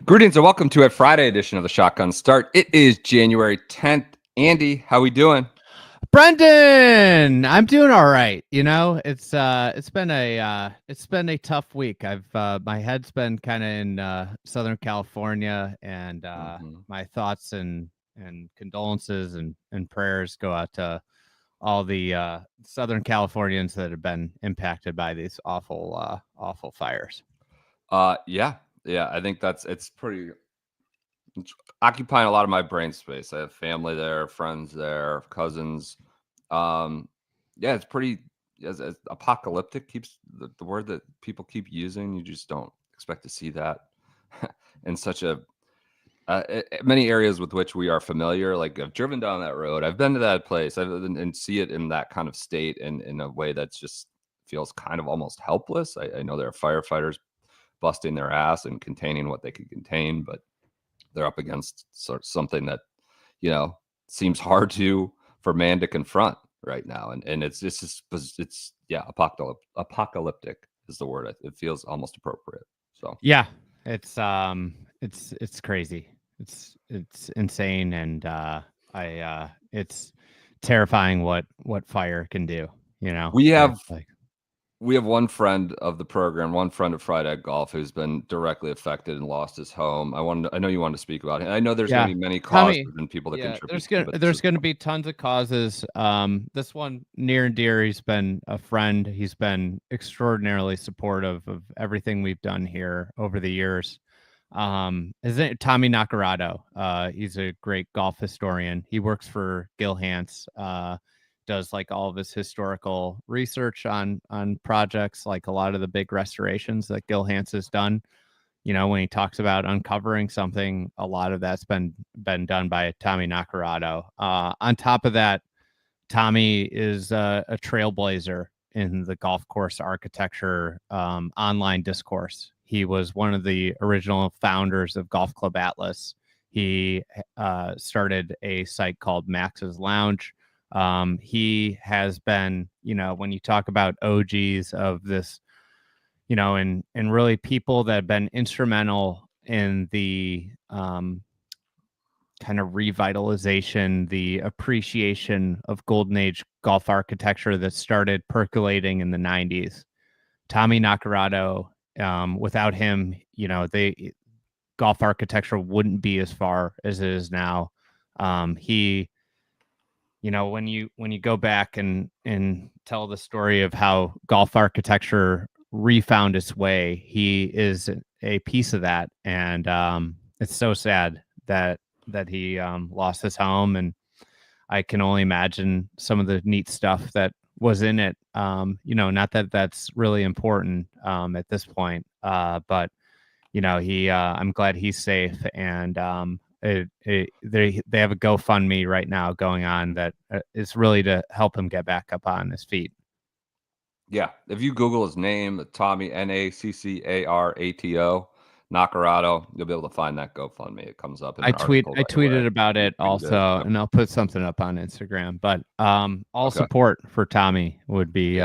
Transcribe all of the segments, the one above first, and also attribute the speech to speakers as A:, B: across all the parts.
A: Greetings and welcome to a Friday edition of the Shotgun Start. It is January 10th. Andy, how we doing?
B: Brendan, I'm doing all right. You know, it's been a tough week. My head's been kind of in Southern California, and my thoughts and condolences and prayers go out to all the Southern Californians that have been impacted by these awful fires.
A: Yeah. I think it's occupying a lot of my brain space. I have family there, friends there, cousins. It's pretty as apocalyptic keeps the word that people keep using. You just don't expect to see that in such a many areas with which we are familiar. Like I've driven down that road, I've been to that place, and see it in that kind of state and in a way that's just feels kind of almost helpless. I know there are firefighters busting their ass and containing what they could contain, but they're up against something that seems hard for man to confront right now, and it's apocalyptic is the word. It feels almost appropriate. So
B: yeah, it's crazy. It's insane, and it's terrifying what fire can do. You know,
A: we have one friend of the program, one friend of Friday at Golf, who's been directly affected and lost his home. I know you wanted to speak about it. I know there's going to be many causes and people that contribute.
B: There's going to be tons of causes. This one near and dear. He's been a friend. He's been extraordinarily supportive of everything we've done here over the years. His name Tommy Nacarado. He's a great golf historian. He works for Gil Hance. Does like all of his historical research on projects, like a lot of the big restorations that Gil Hance has done. You know, when he talks about uncovering something, a lot of that's been done by Tommy Nacarado. On top of that, Tommy is a trailblazer in the golf course architecture online discourse. He was one of the original founders of Golf Club Atlas. He started a site called Max's Lounge. He has been, when you talk about OGs of this, and really people that have been instrumental in the kind of revitalization, the appreciation of golden age golf architecture that started percolating in the 90s. Tommy Nacarado, without him, golf architecture wouldn't be as far as it is now. When you go back and tell the story of how golf architecture refound its way, he is a piece of that, and it's so sad that he lost his home, and I can only imagine some of the neat stuff that was in it. Not that that's really important at this point, but I'm glad he's safe, and they have a GoFundMe right now going on that is really to help him get back up on his feet.
A: Yeah, if you Google his name, Tommy Naccarato, Nacarado, you'll be able to find that GoFundMe. It comes up in an article.
B: I tweeted about it also, and I'll put something up on Instagram. But support for Tommy would be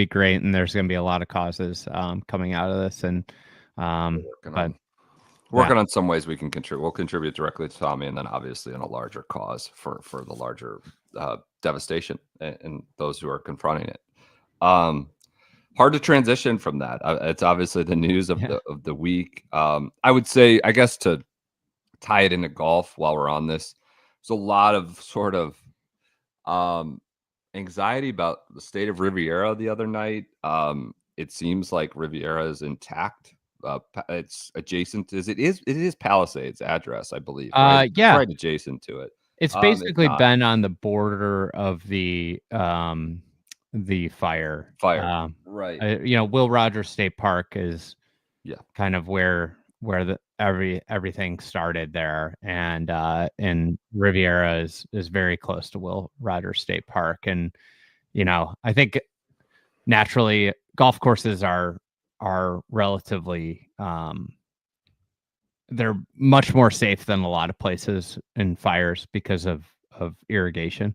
B: great, and there's going to be a lot of causes coming out of this, and
A: working on some ways we can contribute. We'll contribute directly to Tommy, and then obviously in a larger cause for the larger devastation and those who are confronting it. Hard to transition from that. It's obviously the news of the week. I would say, I guess, to tie it into golf while we're on this, there's a lot of sort of anxiety about the state of Riviera the other night. It seems like Riviera is intact. It's adjacent. It is Palisades address, I believe. Right?
B: Yeah,
A: it's right adjacent to it.
B: It's basically been on the border of the fire.
A: Right.
B: Will Rogers State Park is kind of where everything started there, and Riviera is very close to Will Rogers State Park, and I think naturally golf courses are relatively they're much more safe than a lot of places in fires because of irrigation.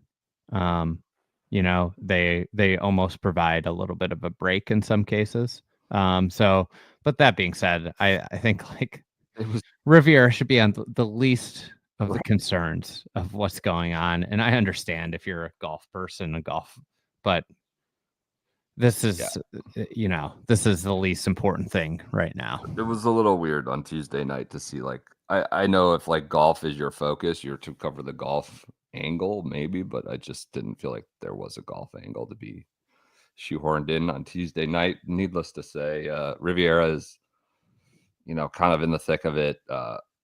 B: They almost provide a little bit of a break in some cases. But that being said, I think Riviera should be on the least of the concerns of what's going on. And I understand if you're a golf person, but this is, this is the least important thing right now.
A: It was a little weird on Tuesday night to see, like, I know if like golf is your focus, you're to cover the golf angle maybe, but I just didn't feel like there was a golf angle to be shoehorned in on Tuesday night. Needless to say, Riviera is, kind of in the thick of it.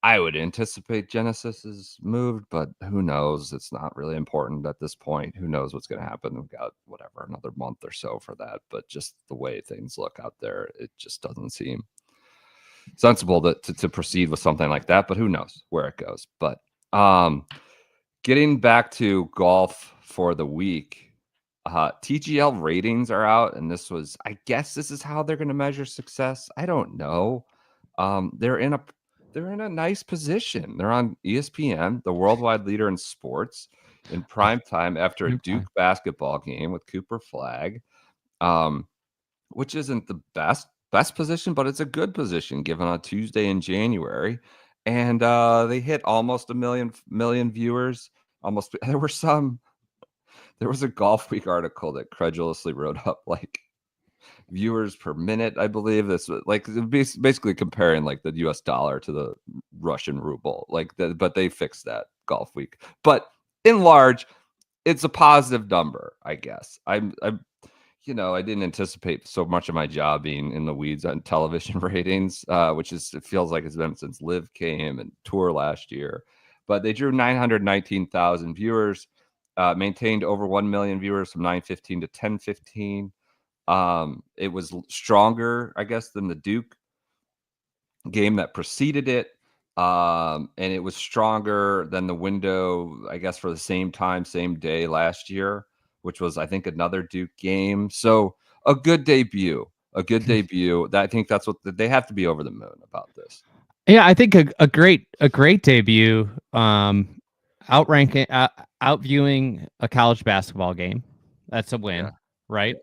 A: I would anticipate Genesis is moved, but who knows? It's not really important at this point. Who knows what's going to happen? We've got another month or so for that. But just the way things look out there, it just doesn't seem sensible to proceed with something like that. But who knows where it goes? But getting back to golf for the week, TGL ratings are out, and I guess this is how they're going to measure success. I don't know. They're in a nice position. They're on ESPN, the worldwide leader in sports, in prime time after a Duke basketball game with Cooper Flag, which isn't the best position, but it's a good position given on Tuesday in January. And they hit almost a million viewers. There was a Golf Week article that credulously wrote up like viewers per minute, I believe. This was like basically comparing like the US dollar to the Russian ruble, but they fixed that Golf Week. But in large, it's a positive number, I guess. I didn't anticipate so much of my job being in the weeds on television ratings, it feels like it's been since Live came and Tour last year. But they drew 919,000 viewers, maintained over 1 million viewers from 9:15 to 10:15. It was stronger, I guess, than the Duke game that preceded it. And it was stronger than the window, I guess, for the same time, same day last year, which was, I think, another Duke game. So a good debut. I think that's what they have to be over the moon about this.
B: Yeah, I think a great debut, outviewing a college basketball game. That's a win, right?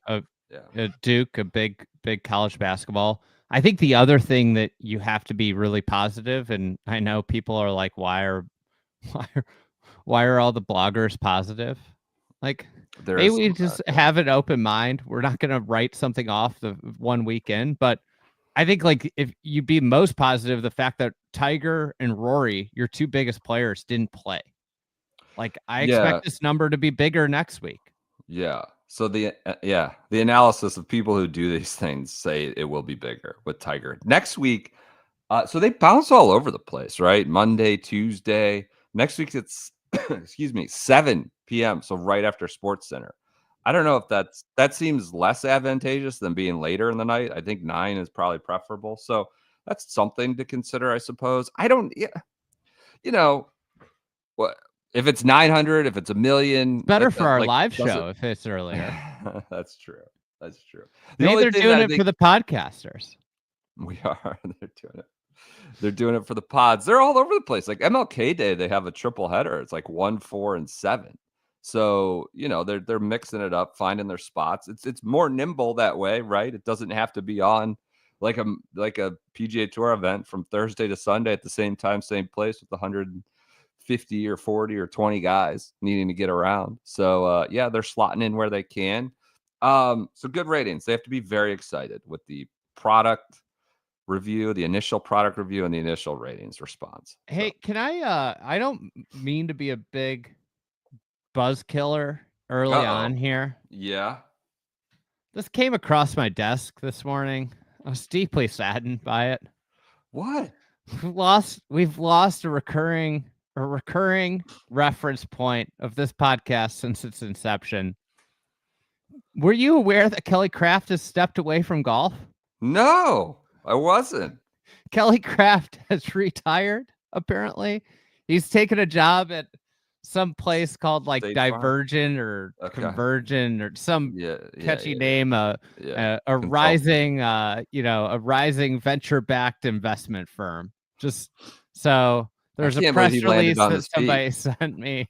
A: Yeah.
B: A Duke, a big college basketball. I think the other thing that you have to be really positive, and I know people are like, why are all the bloggers positive? Like, maybe we just have an open mind. We're not going to write something off the one weekend, but I think like if you be most positive, the fact that Tiger and Rory, your two biggest players, didn't play. Like, I expect this number to be bigger next week.
A: Yeah. So the analysis of people who do these things say it will be bigger with Tiger next week. So they bounce all over the place, right? Monday, Tuesday. Next week it's 7 p.m. So right after Sports Center. I don't know if that seems less advantageous than being later in the night. I think 9 is probably preferable. So that's something to consider, I suppose. What if it's 900, if it's a million,
B: better for our live show if it's earlier.
A: That's true.
B: Maybe they're doing it for the podcasters.
A: We are. They're doing it for the pods. They're all over the place. Like MLK Day, they have a triple header. It's like 1, 4, and 7. So they're mixing it up, finding their spots. It's more nimble that way, right? It doesn't have to be on like a PGA Tour event from Thursday to Sunday at the same time, same place with 150 or 40 or 20 guys needing to get around. So they're slotting in where they can. So good ratings. They have to be very excited with the product review, the initial product review, and the initial ratings response.
B: Hey, can I don't mean to be a big buzz killer early on here.
A: Yeah.
B: This came across my desk this morning. I was deeply saddened by it.
A: What?
B: We've lost a recurring reference point of this podcast since its inception. Were you aware that Kelly Craft has stepped away from golf?
A: No, I wasn't.
B: Kelly Craft has retired, apparently. He's taken a job at some place called like
A: State
B: Divergent
A: Farm?
B: or
A: Okay.
B: Convergent or some catchy name. A rising venture-backed investment firm. Just so there's a press release that somebody sent me.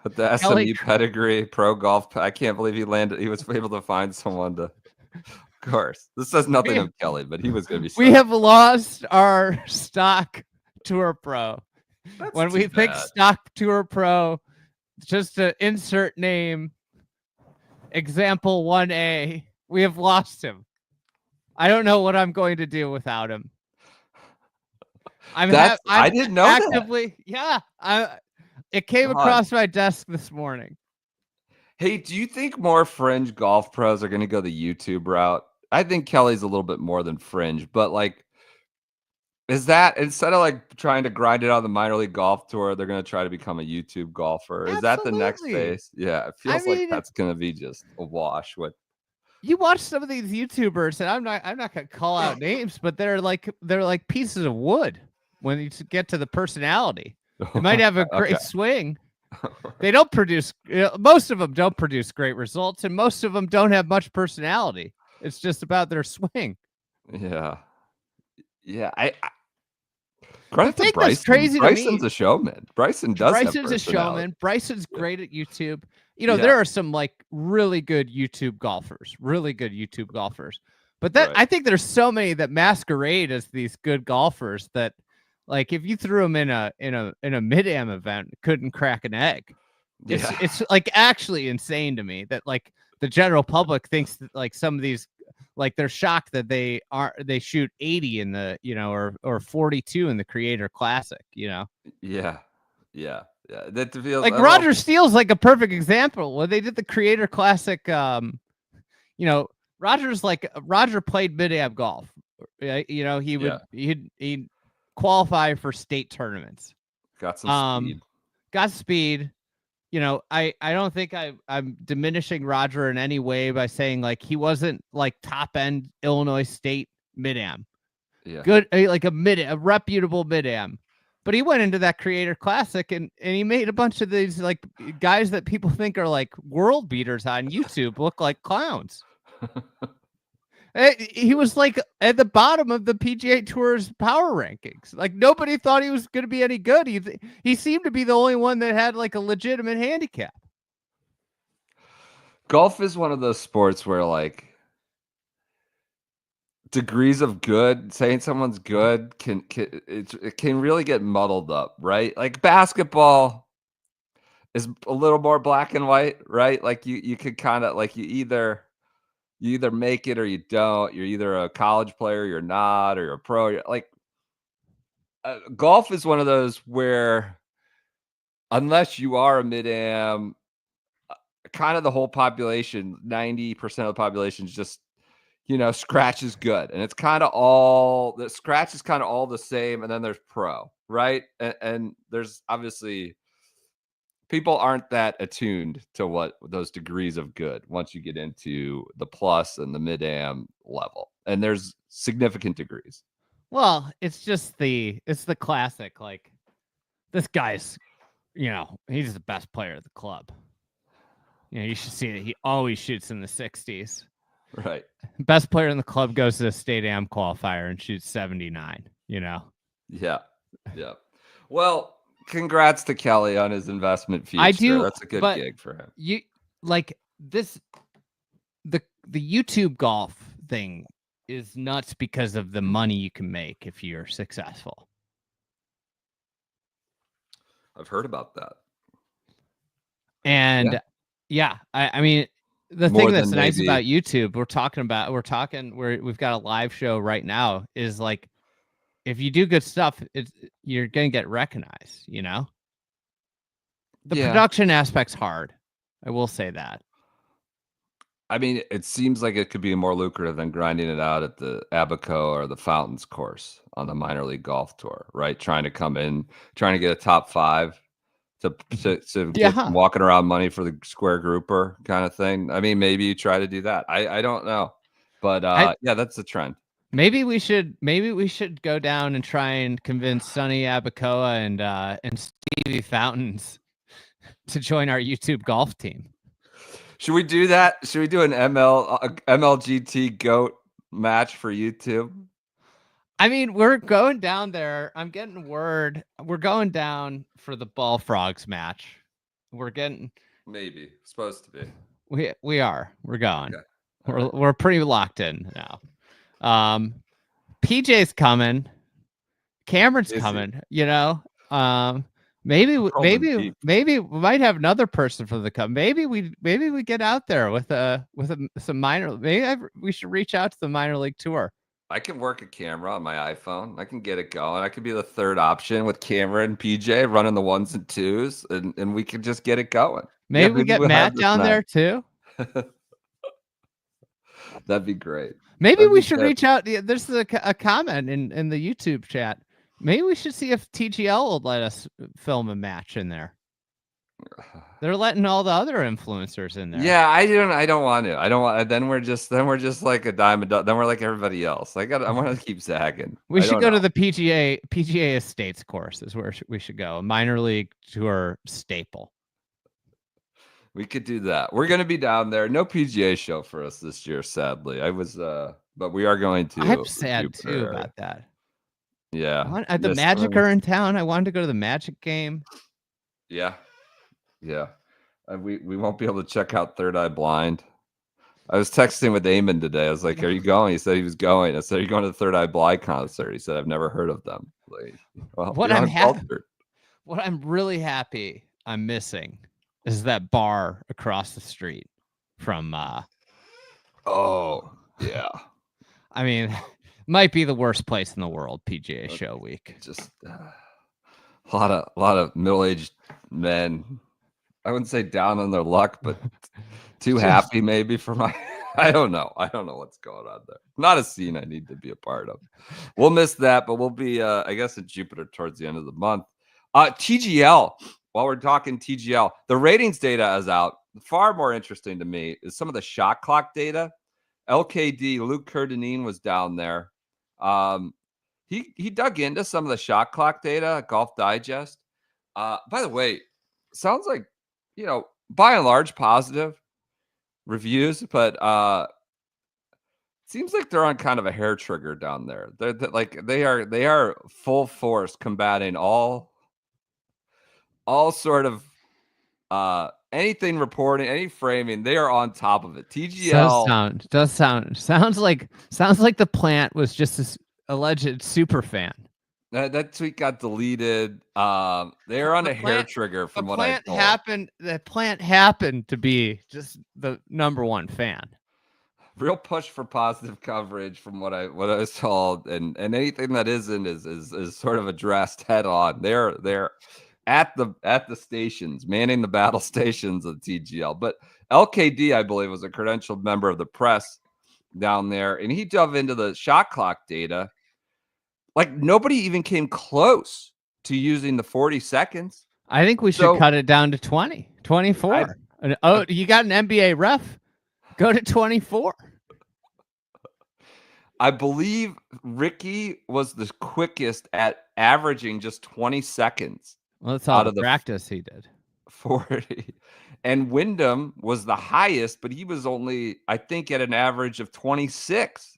A: With the SMU pedigree, pro golf. I can't believe he was able to find someone to. Of course, this says nothing of Kelly, but he was going to be.
B: We have lost our stock Tour Pro.
A: That's
B: When we
A: too
B: think
A: bad.
B: Stock Tour Pro, just to insert name, example 1A, we have lost him. I don't know what I'm going to do without him.
A: I
B: I'm
A: didn't know
B: actively, it came
A: that. God.
B: across my desk this morning.
A: Hey, do you think more fringe golf pros are going to go the YouTube route? I think Kelly's a little bit more than fringe, but like, is that instead of like trying to grind it on the minor league golf tour, they're going to try to become a YouTube golfer? Is that the next
B: Absolutely.
A: phase? Yeah, it
B: I
A: feels like
B: mean,
A: that's going to be just a wash with.
B: you watch some of these YouTubers, and I'm not gonna call out names, but they're like pieces of wood when you get to the personality. They might have a great
A: Okay.
B: swing. They don't produce. Most of them don't produce great results, and most of them don't have much personality. It's just about their swing.
A: Yeah. Yeah. I
B: The
A: credit to
B: thing that's
A: Bryson.
B: crazy to
A: Bryson's
B: me,
A: a showman. Bryson does have
B: Bryson's a
A: personality.
B: showman. Bryson's
A: Yeah.
B: great at YouTube.
A: Yeah.
B: There are some like really good YouTube golfers, But
A: Right.
B: I think there's so many that masquerade as these good golfers that, like, if you threw them in a mid-am event, couldn't crack an egg.
A: Yeah.
B: It's like actually insane to me that like the general public thinks that like some of these, like, they're shocked that they shoot 80 in the or 42 in the Creator Classic.
A: Yeah. Yeah. Yeah. That feels
B: Like
A: a little.
B: Roger Steele's like a perfect example. When they did the Creator Classic, Roger played mid-am golf. He'd qualify for state tournaments.
A: Got some speed.
B: Got speed. I don't think I'm diminishing Roger in any way by saying like he wasn't like top end Illinois State mid-am.
A: Yeah.
B: Good, like a reputable mid-am. But he went into that Creator Classic and he made a bunch of these like guys that people think are like world beaters on YouTube look like clowns. He was like at the bottom of the PGA Tour's power rankings. Like nobody thought he was going to be any good. He seemed to be the only one that had like a legitimate handicap.
A: Golf is one of those sports where like degrees of good, saying someone's good it can really get muddled up, right? Like basketball is a little more black and white, right? Like you could kind of like you either make it or you don't. You're either a college player, you're not, or you're a pro. Golf is one of those where unless you are a mid-am, kind of the whole population, 90% of the population is just scratch is good. And it's kind of all the scratch is kind of all the same. And then there's pro, right? And there's obviously people aren't that attuned to what those degrees of good once you get into the plus and the mid-am level. And there's significant degrees.
B: Well, it's the classic, like this guy's, he's the best player at the club. You should see that he always shoots in the 60s.
A: Right.
B: Best player in the club goes to the state am qualifier and shoots 79,
A: Yeah. Yeah. Well, congrats to Kelly on his investment future.
B: I do.
A: That's a good gig for him.
B: You like this, the YouTube golf thing is nuts because of the money you can make if you're successful.
A: I've heard about that.
B: And I mean, the thing that's nice about YouTube, we've got a live show right now, is like, if you do good stuff, you're going to get recognized, The production aspect's hard. I will say that.
A: I mean, it seems like it could be more lucrative than grinding it out at the Abaco or the Fountains course on the minor league golf tour, right? Trying to get a top 5 to get walking around money for the square grouper kind of thing. I mean, maybe you try to do that. I don't know, but that's the trend.
B: Maybe we should go down and try and convince Sonny Abacoa and Stevie Fountains to join our YouTube golf team.
A: Should we do that? Should we do an MLGT GOAT match for YouTube?
B: I mean, we're going down there. I'm getting word. We're going down for the Ball Frogs match.
A: Maybe supposed to be.
B: We are. We're going.
A: Okay.
B: We're pretty locked in now. PJ's coming. Cameron's
A: Is he?
B: coming. You know, maybe
A: Rolling deep.
B: we might have another person from the cup. Maybe we get out there with some minor. Maybe we should reach out to the minor league tour.
A: I can work a camera on my iPhone. I can get it going. I could be the third option with Camera and PJ running the 1s and 2s, and we could just get it going.
B: Maybe we get
A: we'll
B: Matt down there too.
A: That'd be great.
B: Maybe we should reach out. There's a comment in the YouTube chat. Maybe we should see if TGL will let us film a match in there. They're letting all the other influencers in there.
A: Yeah, I don't want to. I don't want. Then we're just like a dime a dozen. Then we're like everybody else. I want to keep zagging.
B: We should go to the PGA Estates course. Is where we should go. A minor league tour staple.
A: We could do that. We're going to be down there. No PGA show for us this year, sadly. But we are going to.
B: I'm sad too about that.
A: Yeah.
B: The Magic are in town. I wanted to go to the Magic game.
A: Yeah. Yeah. We won't be able to check out Third Eye Blind. I was texting with Eamon today. I was like, "Are you going?" He said he was going. I said, "Are you going to the Third Eye Blind concert?" He said, "I've never heard of them." Like, well,
B: what I'm really happy I'm missing is that bar across the street from.
A: Oh yeah.
B: I mean, might be the worst place in the world. PGA Show Week.
A: Just a lot of middle-aged men. I wouldn't say down on their luck, but too happy maybe for my. I don't know what's going on there. Not a scene I need to be a part of. We'll miss that, but we'll be, I guess, in Jupiter towards the end of the month. TGL. While we're talking TGL, the ratings data is out. Far more interesting to me is some of the shot clock data. LKD, Luke Curdanine was down there. He dug into some of the shot clock data, Golf Digest. By the way, sounds like, by and large positive reviews, but seems like they're on kind of a hair trigger down there. They are full force combating all sort of anything reporting, any framing. They are on top of it. TGL
B: sounds like the plant was just this alleged super fan.
A: That tweet got deleted. They're on a hair trigger from what I told.
B: The plant happened to be just the number one fan.
A: Real push for positive coverage from what I was told, and anything that isn't is sort of addressed head on. They're at the stations, manning the battle stations of TGL. But LKD, I believe, was a credentialed member of the press down there, and he dove into the shot clock data. Like, nobody even came close to using the 40 seconds.
B: I think we should cut it down to 20, 24. You got an NBA ref? Go to 24.
A: I believe Ricky was the quickest at averaging just 20 seconds.
B: Well, that's all the practice he did.
A: 40. And Wyndham was the highest, but he was only, I think, at an average of 26.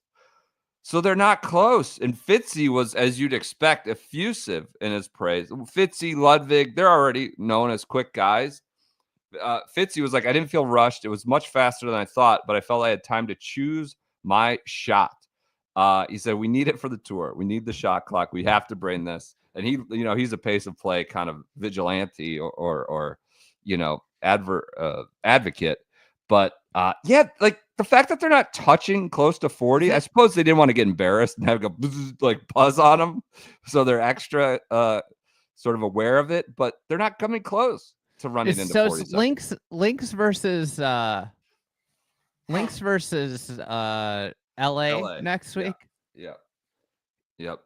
A: So they're not close. And Fitzy was, as you'd expect, effusive in his praise. Fitzy, Ludwig, they're already known as quick guys. Fitzy was like, I didn't feel rushed. It was much faster than I thought, but I felt I had time to choose my shot. He said, we need it for the tour. We need the shot clock. We have to bring this. And he, he's a pace of play kind of vigilante or advocate. But like the fact that they're not touching close to 40, I suppose they didn't want to get embarrassed and have like buzz on them, so they're extra sort of aware of it. But they're not coming close to running into 40 seconds.
B: Links versus LA next week.
A: Yeah. Yep.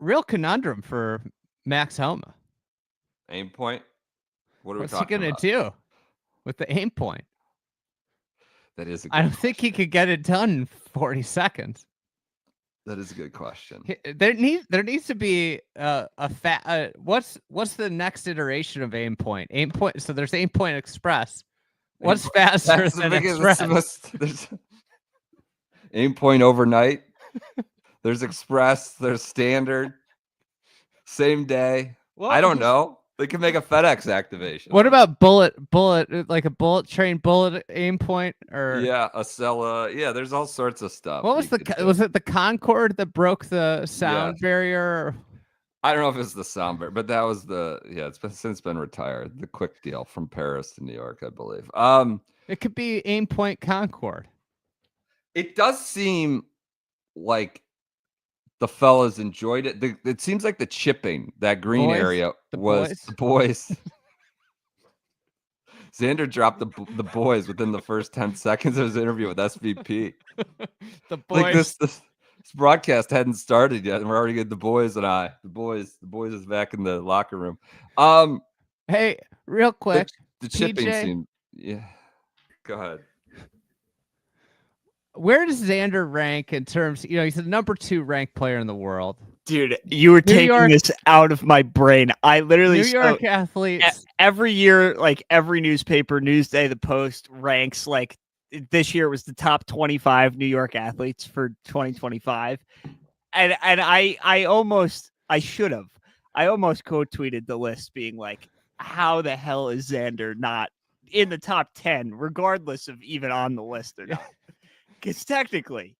B: Real conundrum for Max Homa.
A: Aim point.
B: What's he gonna do with the aim point?
A: That is a good
B: I don't think he could get it done in 40 seconds.
A: That is a good question.
B: There needs to be what's the next iteration of aim point? Aim point. So there's aim point express. What's faster than express?
A: There's aim point overnight. There's express. There's standard. Same day. Well, I don't know. They can make a FedEx activation.
B: What about bullet, like a bullet train bullet aim point, or
A: a Acela? Yeah, there's all sorts of stuff.
B: What was was it the Concorde that broke the sound barrier?
A: I don't know if it's the soundbite, but that was it's since been retired. The quick deal from Paris to New York, I believe.
B: It could be Aim Point Concord.
A: It does seem like the fellas enjoyed it. It seems like the chipping, that green area was the boys. Xander dropped the boys within the first 10 seconds of his interview with SVP.
B: The boys.
A: Like this broadcast hadn't started yet, and we're already getting the boys and I. The boys is back in the locker room.
B: Hey, real quick.
A: The chipping scene. Yeah. Go ahead.
B: Where does Xander rank in terms, he's the number 2 ranked player in the world.
C: Dude, you were taking this out of my brain. I literally
B: New York athletes.
C: Every year, like every newspaper, Newsday, the Post ranks like this year was the top 25 New York athletes for 2025. And I almost quote tweeted the list being like, how the hell is Xander not in the top 10, regardless of even on the list or not? Because technically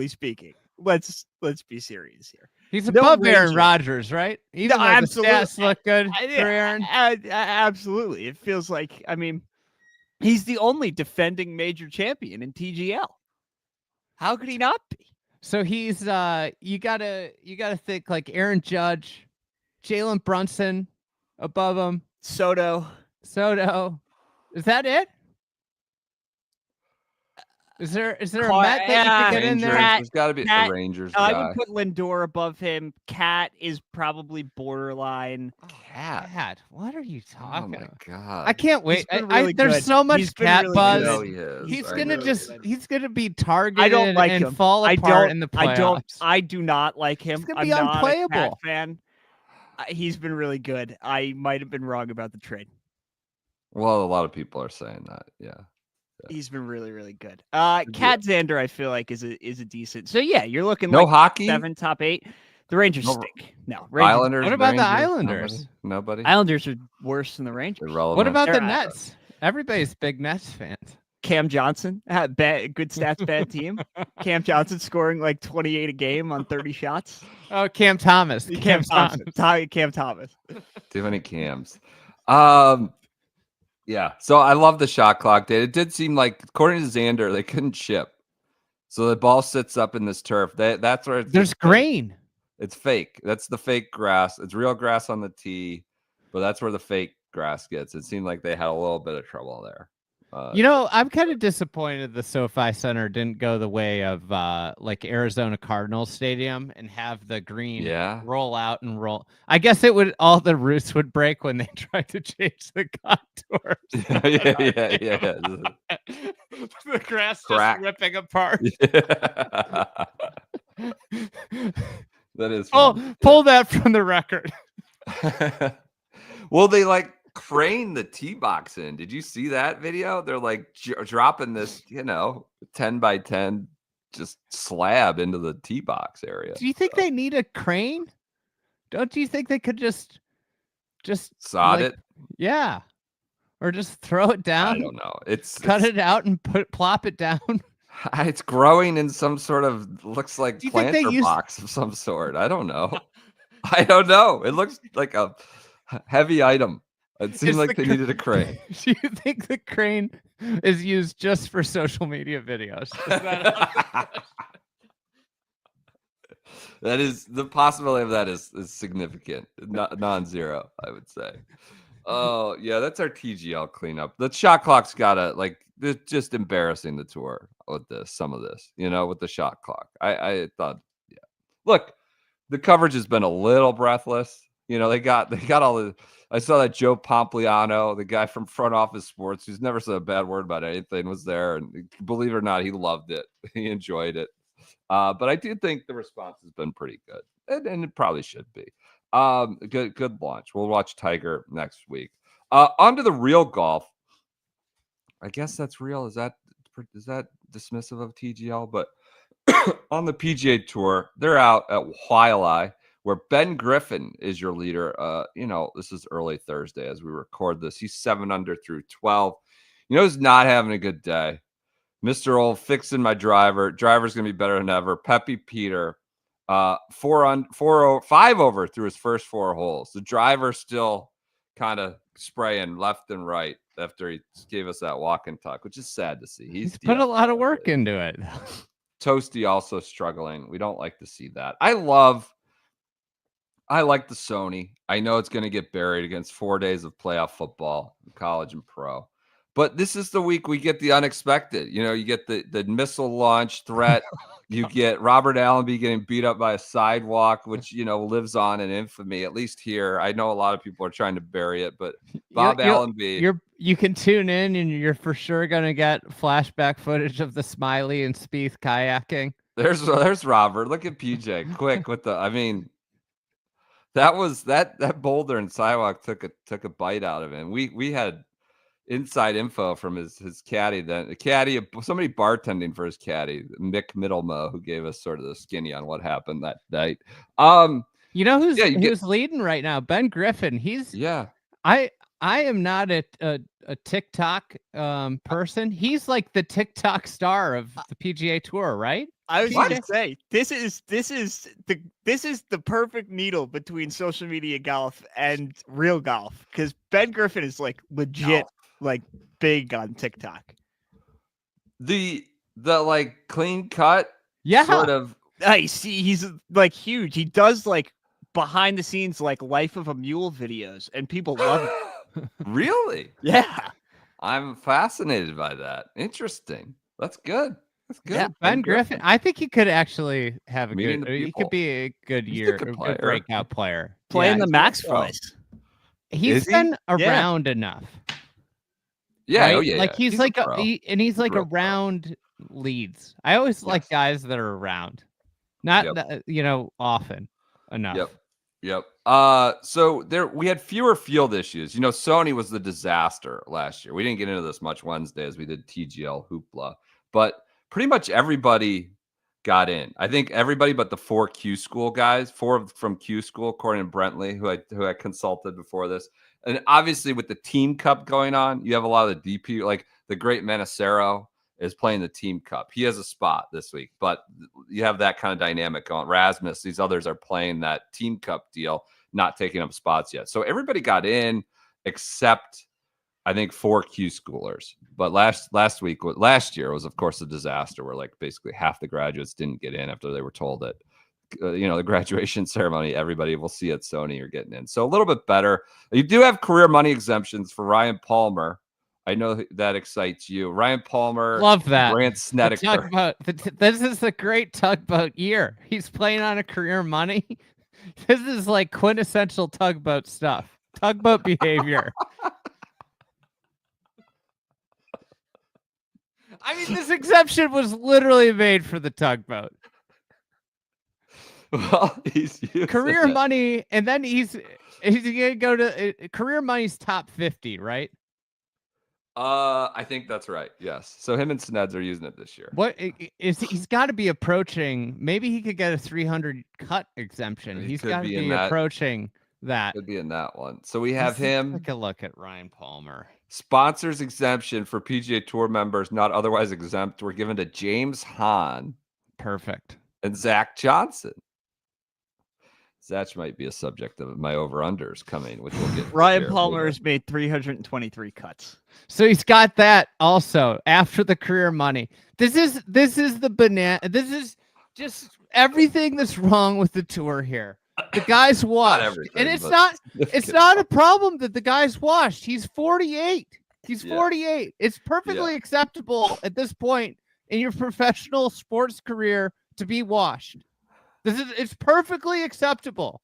C: speaking, let's be serious here.
B: He's above Aaron Rodgers, right? Even though
C: absolutely.
B: The stats look good for Aaron.
C: Absolutely. It feels like, he's the only defending major champion in TGL. How could he not be?
B: So he's you gotta think like Aaron Judge, Jalen Brunson above him.
C: Soto.
B: Is that it? Is there a Met that you can get in there?
A: There's got to be the Rangers guy.
C: I would put Lindor above him. Cat is probably borderline.
B: Cat? What are you talking about?
A: Oh my god!
B: I can't wait. There's so much Cat buzz.
A: Really
B: He's gonna be targeted.
C: I don't like him.
B: Fall apart in the playoffs.
C: I do not like him.
B: He's gonna be unplayable.
C: Not a Cat fan. He's been really good. I might have been wrong about the trade.
A: Well, a lot of people are saying that. Yeah.
C: He's been really, really good. Cat Xander, I feel like is a decent. So yeah, you're looking
A: no
C: like
A: hockey,
C: 7 top 8. The Rangers stink. No,
A: Islanders.
B: What about the Islanders?
A: Nobody.
C: Islanders are worse than the Rangers.
A: Irrelevant.
B: What about the Nets? Everybody's big Nets fans.
C: Cam Johnson, good stats, bad team. Cam Johnson scoring like 28 a game on 30 shots.
B: Oh, Cam Thomas.
C: Cam Thomas.
A: Too many Cams. Yeah, so I love the shot clock data. It did seem like, according to Xander, they couldn't chip. So the ball sits up in this turf. That's where
B: there's grain.
A: It's fake. That's the fake grass. It's real grass on the tee, but that's where the fake grass gets. It seemed like they had a little bit of trouble there.
B: I'm kind of disappointed the SoFi Center didn't go the way of like Arizona Cardinals Stadium and have the green roll out and roll. I guess all the roots would break when they tried to change the contours.
A: Yeah.
B: The grass just ripping apart.
A: Yeah. That is
B: pull that from the record.
A: Well, they crane the tee box in. Did you see that video? They're dropping this, 10 by 10 just slab into the tee box area.
B: Do you think they need a crane? Don't you think they could just
A: sod it?
B: Yeah. Or just throw it down?
A: I don't know.
B: Cut it out and plop it down.
A: It's growing in some sort of looks like planter box of some sort. I don't know. It looks like a heavy item. It seemed like they needed a crane.
B: Do you think the crane is used just for social media videos?
A: That is the possibility of that is significant, non-zero, I would say. Oh yeah, that's our TGL cleanup. The shot clock's gotta it's just embarrassing the tour with some of this, with the shot clock. I thought, yeah. Look, the coverage has been a little breathless. They got all the. I saw that Joe Pompliano, the guy from Front Office Sports, who's never said a bad word about anything, was there. And believe it or not, he loved it. He enjoyed it. But I do think the response has been pretty good. And it probably should be. Good launch. We'll watch Tiger next week. On to the real golf. I guess that's real. Is that dismissive of TGL? But on the PGA Tour, they're out at Waialae, where Ben Griffin is your leader. This is early Thursday as we record this. He's 7 under through 12. He's not having a good day. Mr. Old fixing my driver. Driver's going to be better than ever. Peppy Peter. 5 over through his first 4 holes. The driver still kind of spraying left and right after he gave us that walk and tuck, which is sad to see.
B: He's put a lot of work into it.
A: Toasty also struggling. We don't like to see that. I like the Sony. I know it's going to get buried against 4 days of playoff football, college and pro. But this is the week we get the unexpected. You get the missile launch threat. You get Robert Allenby getting beat up by a sidewalk, which, lives on in infamy, at least here. I know a lot of people are trying to bury it, but Bob Allenby.
B: You can tune in and you're for sure going to get flashback footage of the Smiley and Spieth kayaking.
A: There's Robert. Look at PJ quick with that boulder and sidewalk took a bite out of him. We had inside info from his caddy, somebody bartending for his caddy, Mick Middlemo, who gave us sort of the skinny on what happened that night.
B: Who's leading right now? Ben Griffin. I am not a TikTok person. He's like the TikTok star of the PGA Tour, right?
C: I was going to say this is the perfect needle between social media golf and real golf, because Ben Griffin is like legit like big on TikTok.
A: The like clean cut, sort of.
C: He's like huge. He does like behind the scenes like life of a mule videos, and people love it.
A: Really?
C: Yeah.
A: I'm fascinated by that. Interesting. That's good. That's good.
B: Yeah, Ben Griffin. I think he could actually have he could be a good a breakout player.
C: Playing the max price.
B: He's been around enough.
A: Yeah,
B: right?
A: Oh yeah.
B: Like he's like around leads. I always like guys that are around. Not often enough.
A: Yep. So we had fewer field issues. Sony was the disaster last year. We didn't get into this much Wednesday as we did TGL hoopla, but pretty much everybody got in. I think everybody but the 4 Q school guys, 4 from Q school, according to Brentley, who I consulted before this. And obviously with the team cup going on, you have a lot of the DP, like the great Manacero is playing the team cup. He has a spot this week, but you have that kind of dynamic going. Rasmus, these others are playing that team cup deal, not taking up spots yet. So everybody got in except I think 4 Q schoolers. But last year was of course a disaster where like basically half the graduates didn't get in after they were told that the graduation ceremony, everybody will see at Sony you're getting in. So a little bit better. You do have career money exemptions for Ryan Palmer. I know that excites you. Ryan Palmer.
B: Love that.
A: Grant Snedeker.
B: This is a great tugboat year. He's playing on a career money. This is like quintessential tugboat stuff. Tugboat behavior. I mean, this exemption was literally made for the tugboat.
A: Well, he's
B: career money, and then he's gonna go to career money's top 50, right?
A: I think that's right. Yes. So him and Sneds are using it this year.
B: He's got to be approaching. Maybe he could get a 300 cut exemption. He's got to be approaching that.
A: Could be in that one. So we have him.
B: Take a look at Ryan Palmer.
A: Sponsors exemption for PGA Tour members not otherwise exempt were given to James Hahn.
B: Perfect.
A: And Zach Johnson. Zach might be a subject of my over-unders coming, which we'll get.
C: Ryan Palmer has made 323 cuts.
B: So he's got that also after the career money. This is the banana. This is just everything that's wrong with the tour here. The guy's washed, and it's not a problem that the guy's washed. He's 48. He's 48. It's perfectly acceptable at this point in your professional sports career to be washed. It's perfectly acceptable.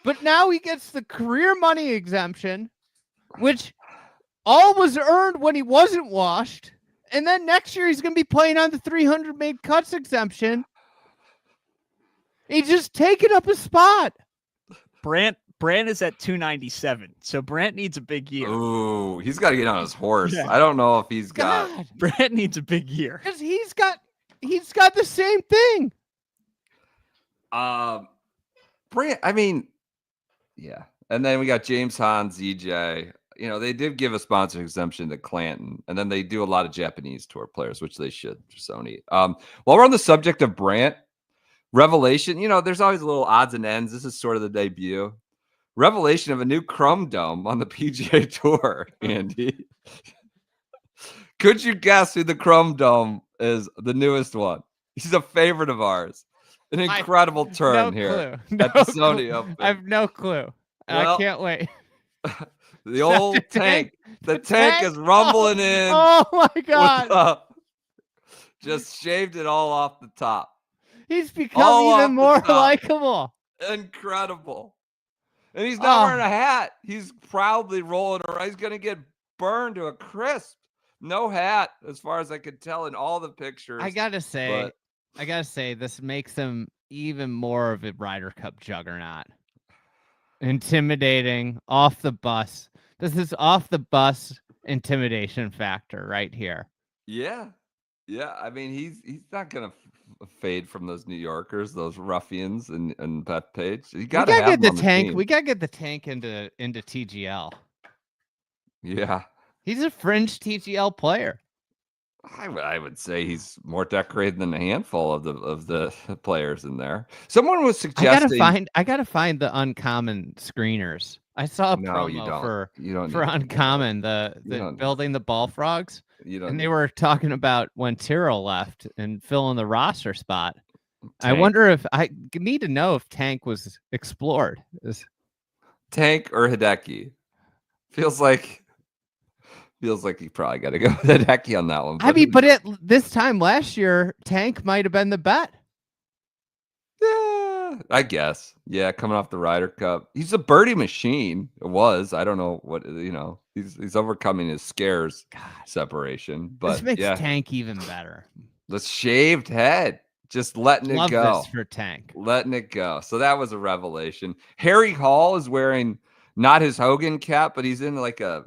B: But now he gets the career money exemption, which all was earned when he wasn't washed. And then next year he's going to be playing on the 300 made cuts exemption. He's just taking up a spot.
C: Brant is at 297, so Brant needs a big year.
A: Ooh, he's got to get on his horse. Yeah. I don't know if he's got.
C: Brant needs a big year
B: because he's got the same thing.
A: Brant. I mean, yeah. And then we got James Hahn, ZJ. They did give a sponsor exemption to Clanton, and then they do a lot of Japanese tour players, which they should. Sony. While we're on the subject of Brant. Revelation, there's always little odds and ends. This is sort of the debut. Revelation of a new Chrome Dome on the PGA Tour, Andy. Could you guess who the Chrome Dome is, the newest one? He's a favorite of ours. An incredible turn here at the Sony Open.
B: I have no clue.
A: Well,
B: I can't wait.
A: The old tank. The tank is rumbling in.
B: Oh my God.
A: Just shaved it all off the top.
B: He's become even more likable.
A: Incredible. And he's not wearing a hat. He's proudly rolling around. He's going to get burned to a crisp. No hat, as far as I could tell in all the pictures.
B: I gotta say, this makes him even more of a Ryder Cup juggernaut. Intimidating, off the bus. This is off the bus intimidation factor right here.
A: Yeah. I mean, he's not gonna fade from those New Yorkers, those ruffians, and Beth Page. You gotta get the
B: tank. We gotta get the tank into TGL.
A: Yeah.
B: He's a fringe TGL player.
A: I would say he's more decorated than a handful of the players in there. Someone was suggesting
B: I gotta find the uncommon screeners. I saw a promo for uncommon, the building the ball frogs. And they were talking about when Tyrrell left and filling the roster spot. Tank. I wonder if I need to know if Tank was explored.
A: Tank or Hideki? Feels like you probably got to go with Hideki on that one.
B: But this time last year, Tank might have been the bet.
A: Yeah, I guess. Yeah, coming off the Ryder Cup. He's a birdie machine. It was. I don't know what, he's overcoming his scares separation. But
B: this makes Tank even better.
A: The shaved head. Just letting it go.
B: Love this for Tank.
A: Letting it go. So that was a revelation. Harry Hall is wearing not his Hogan cap, but he's in like a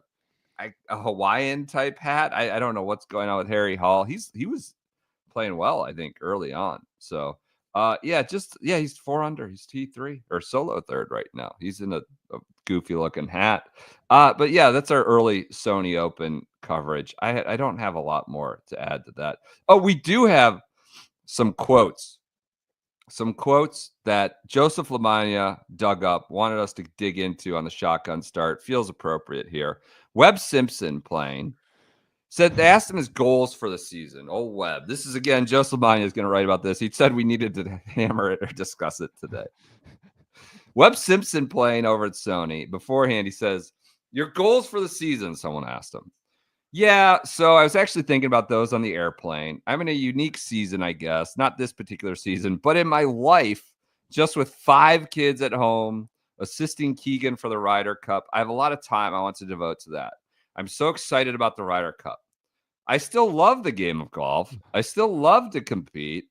A: Hawaiian type hat. I don't know what's going on with Harry Hall. He was playing well, I think, early on. So he's 4 under. He's T3 or solo third right now. He's in a goofy looking hat. But yeah, that's our early Sony Open coverage. I don't have a lot more to add to that. Oh, we do have some quotes. Some quotes that Joseph Lamagna dug up, wanted us to dig into on the shotgun start. Feels appropriate here. Webb Simpson playing. Said they asked him his goals for the season. Oh, Webb. This is, again, Joseph Lamagna is going to write about this. He said we needed to hammer it or discuss it today. Webb Simpson playing over at Sony. Beforehand, he says, your goals for the season, someone asked him. Yeah, so I was actually thinking about those on the airplane. I'm in a unique season, I guess. Not this particular season, but in my life, just with 5 kids at home, assisting Keegan for the Ryder Cup, I have a lot of time I want to devote to that. I'm so excited about the Ryder Cup. I still love the game of golf. I still love to compete.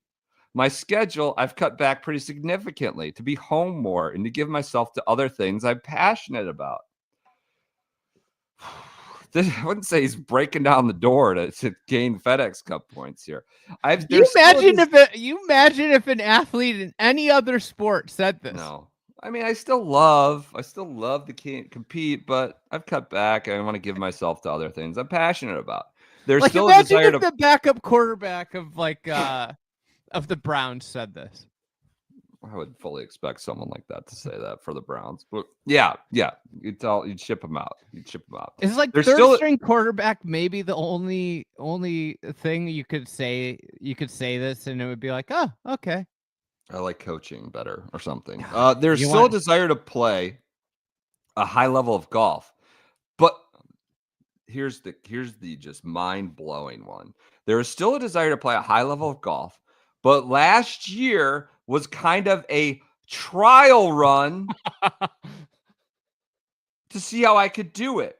A: My schedule, I've cut back pretty significantly to be home more and to give myself to other things I'm passionate about. I wouldn't say he's breaking down the door to gain FedEx Cup points here.
B: You imagine if an athlete in any other sport said this?
A: No. I mean, I still love to compete, but I've cut back. I want to give myself to other things I'm passionate about. There's still a desire to.
B: The backup quarterback of of the Browns said this.
A: I would fully expect someone like that to say that for the Browns. But yeah, you'd ship him out.
B: It's like there's third string quarterback, maybe the only thing you could say this, and it would be like, oh, okay.
A: I like coaching better or something. There's still a desire to play a high level of golf, but here's the just mind-blowing one. There is still a desire to play a high level of golf, but last year was kind of a trial run to see how I could do it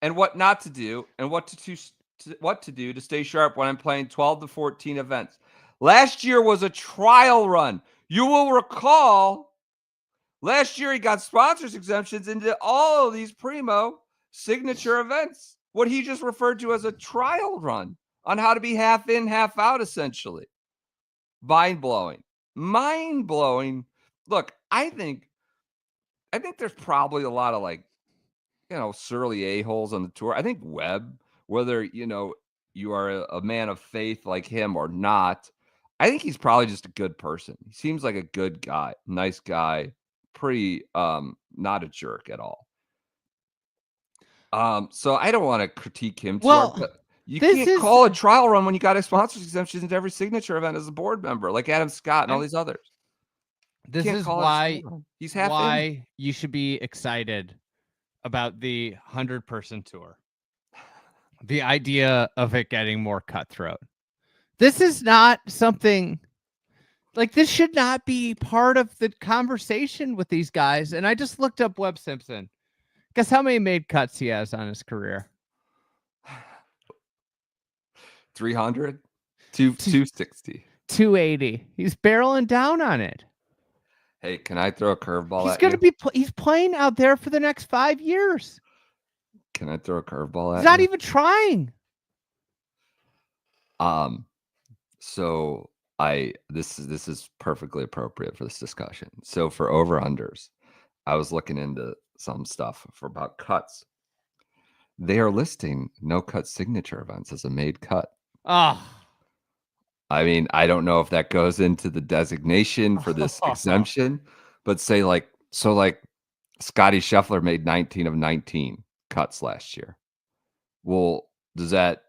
A: and what not to do and what to do to stay sharp when I'm playing 12 to 14 events. Last year was a trial run. You will recall last year he got sponsors exemptions into all of these primo signature events. What he just referred to as a trial run on how to be half in, half out, essentially. Mind-blowing. Look, I think there's probably a lot of surly a-holes on the tour. I think Webb, whether you are a man of faith like him or not, I think he's probably just a good person. He seems like a good guy, nice guy, pretty not a jerk at all. So I don't want to critique him too hard, but you can't call a trial run when you got a sponsors exemptions into every signature event as a board member, like Adam Scott and all these others.
B: This is why
A: he's half
B: why you should be excited about the 100-person tour. The idea of it getting more cutthroat. This is not something like this should not be part of the conversation with these guys. And I just looked up Webb Simpson. Guess how many made cuts he has on his career?
A: 300, 260,
B: 280. He's barreling down on it.
A: Hey, can I throw a curveball?
B: He's going to be. He's playing out there for the next 5 years.
A: Can I throw a curveball at
B: He's not even trying.
A: So this is perfectly appropriate for this discussion. So for over-unders, I was looking into some stuff for about cuts. They are listing no-cut signature events as a made cut.
B: Oh.
A: I mean, I don't know if that goes into the designation for this exemption, but say like Scotty Scheffler made 19 of 19 cuts last year. Well, does that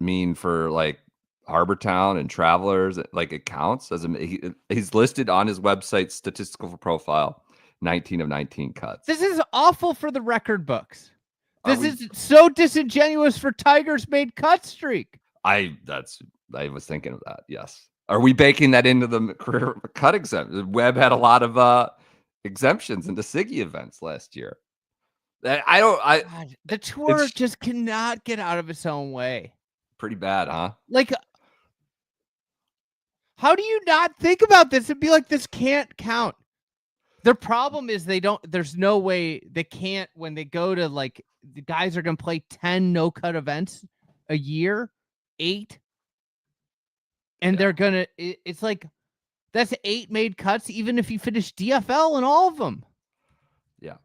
A: mean for like Harbor Town and Travelers, like it counts as he's listed on his website statistical profile, 19 of 19 cuts.
B: This is awful for the record books. This is so disingenuous for Tiger's made cut streak.
A: I was thinking of that. Yes. Are we baking that into the career cut exemption? Webb had a lot of exemptions into Siggy events last year.
B: The tour just cannot get out of its own way.
A: Pretty bad, huh?
B: Like, how do you not think about this and be like, this can't count? Their problem is there's no way they can't, when they go to like, the guys are going to play 10 no-cut events a year, 8. And they're going to, it's like, that's 8 made cuts, even if you finish DFL in all of them.
A: Yeah.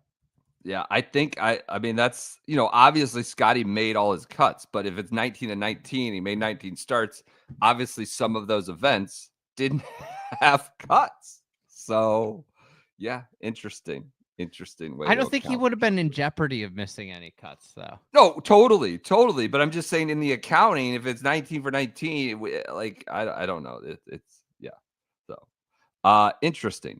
A: Yeah. I think, I mean, that's, obviously Scotty made all his cuts, but if it's 19 and 19, he made 19 starts. Obviously, some of those events didn't have cuts. So, yeah, interesting way.
B: I don't think he would have been in jeopardy of missing any cuts, though.
A: No, totally. But I'm just saying in the accounting, if it's 19 for 19, like I don't know. It's yeah. So, interesting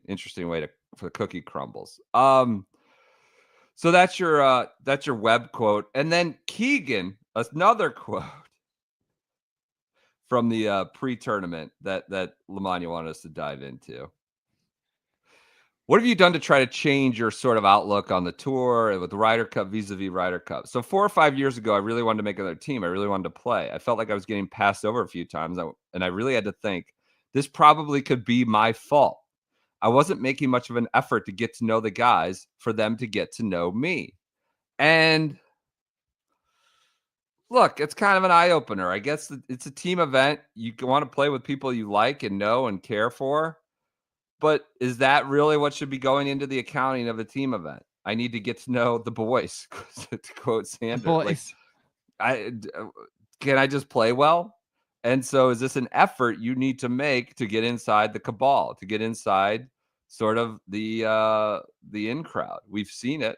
A: way for the cookie crumbles. So that's your Webb quote, and then Keegan, another quote from the pre-tournament that Lamagna wanted us to dive into. What have you done to try to change your sort of outlook on the tour and with the Ryder Cup vis-a-vis Ryder Cup? So 4 or 5 years ago, I really wanted to make another team. I really wanted to play. I felt like I was getting passed over a few times, and I really had to think, this probably could be my fault. I wasn't making much of an effort to get to know the guys for them to get to know me. And look, it's kind of an eye-opener. I guess it's a team event. You want to play with people you like and know and care for. But is that really what should be going into the accounting of a team event? I need to get to know the boys, to quote Sanders.
B: Boys.
A: Can I just play well? And so is this an effort you need to make to get inside the cabal, to get inside sort of the in crowd? We've seen it,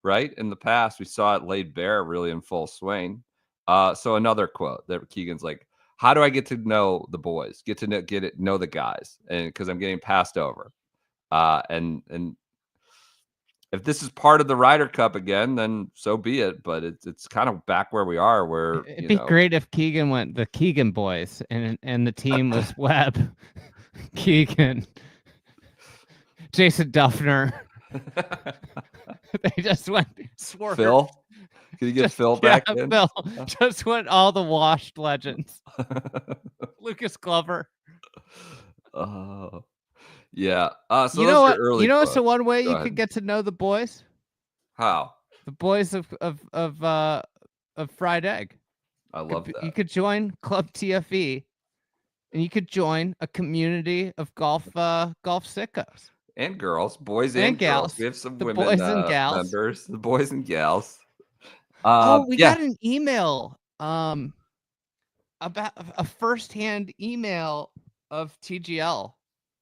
A: right? In the past, we saw it laid bare really in full swing. So another quote that Keegan's like, how do I get to know the boys, get to know the guys? And because I'm getting passed over. And if this is part of the Ryder Cup again, then so be it. But it's kind of back where we are. Where
B: it'd be great if Keegan went the Keegan boys, and the team was Webb, Keegan, Jason Duffner. They just went
A: Phil. Can you get Phil back in?
B: Phil just went all the washed legends. Lucas Glover.
A: Yeah. So
B: you know what?
A: What's
B: the one way you could get to know the boys?
A: How?
B: The boys of Fried Egg.
A: I love that.
B: You could join Club TFE, and you could join a community of golf sickos
A: and girls, boys and gals. Girls. We have some women
B: boys and gals.
A: Members. The boys and gals.
B: We got an email about a firsthand email of TGL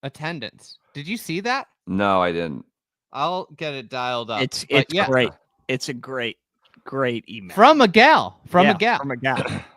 B: attendance. Did you see that?
A: No, I didn't.
B: I'll get it dialed up.
C: It's
B: yeah,
C: great. It's a great email
B: from a gal.
C: from a gal.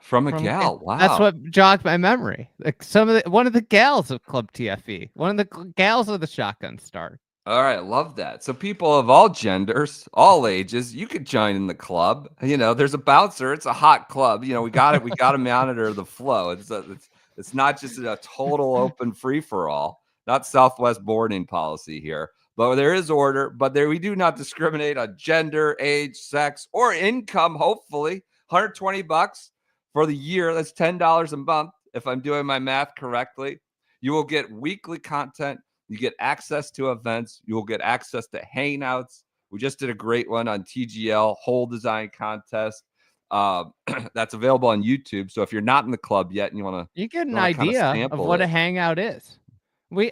A: From a gal. Wow.
B: That's what jogged my memory. Like one of the gals of Club TFE, one of the gals of the Shotgun Star.
A: All right, love that. So people of all genders, all ages, you could join in the club. You know, there's a bouncer. It's a hot club. You know, we got it. We got to monitor the flow. It's not just a total open free for all. Not Southwest boarding policy here, but there is order. But we do not discriminate on gender, age, sex, or income. Hopefully, $120 for the year. That's $10 a month if I'm doing my math correctly. You will get weekly content. You get access to events. You will get access to hangouts. We just did a great one on TGL, whole design contest. That's available on YouTube. So if you're not in the club yet and
B: you get an idea of what a hangout is.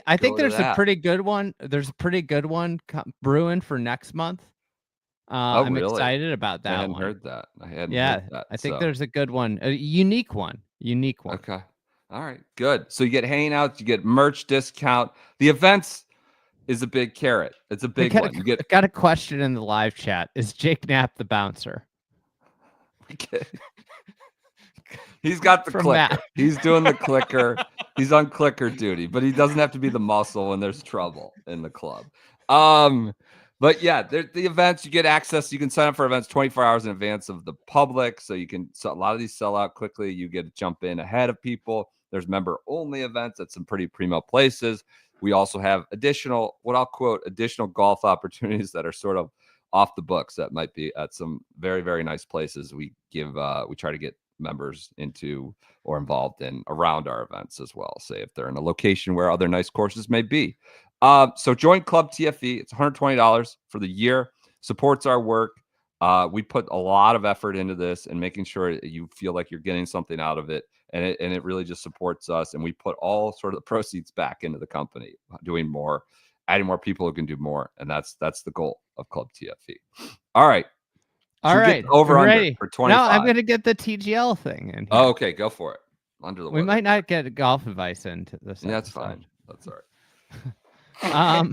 B: I think there's a pretty good one. There's a pretty good one brewing for next month. I'm really excited about that.
A: I hadn't heard that. Heard that,
B: I think there's a good one, a unique one.
A: Okay. All right, good. So you get hangouts, you get merch discount. The events is a big carrot. It's a big one. You
B: got a question in the live chat. Is Jake Knapp the bouncer?
A: He's got the clicker. Matt. He's doing the clicker. He's on clicker duty, but he doesn't have to be the muscle when there's trouble in the club. But yeah, the events, you get access. You can sign up for events 24 hours in advance of the public. So a lot of these sell out quickly. You get to jump in ahead of people. There's member only events at some pretty primo places. We also have additional, what I'll quote, additional golf opportunities that are sort of off the books that might be at some very, very nice places. We try to get members into or involved in around our events as well. Say if they're in a location where other nice courses may be. So join Club TFE. It's $120 for the year. Supports our work. We put a lot of effort into this and making sure you feel like you're getting something out of it. And it really just supports us. And we put all sort of the proceeds back into the company, doing more, adding more people who can do more. And that's the goal of Club TFE. All right.
B: All right.
A: Over under for 25.
B: No, I'm going to get the TGL thing in here.
A: Oh, okay. Go for it. Under the
B: We might not get golf advice into this.
A: Yeah, that's fine. That's all
B: right.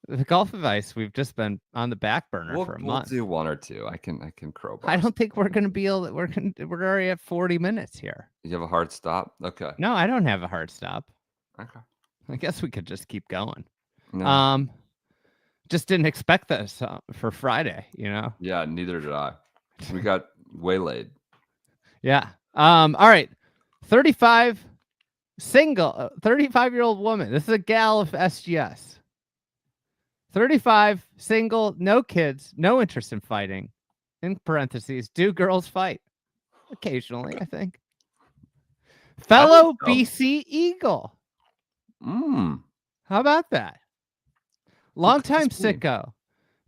B: The golf advice, we've just been on the back burner for a month.
A: We'll do one or two. I can crowbar.
B: I don't think we're going to be able to, we're already at 40 minutes here.
A: You have a hard stop? Okay.
B: No, I don't have a hard stop.
A: Okay.
B: I guess we could just keep going.
A: No.
B: Just didn't expect this for Friday, you know?
A: Yeah, neither did I. We got waylaid.
B: Yeah. All right. 35-year-old woman. This is a gal of SGS. 35, single, no kids, no interest in fighting. In parentheses, do girls fight? Occasionally, I think. Fellow BC Eagle.
A: How
B: about that? Longtime sicko.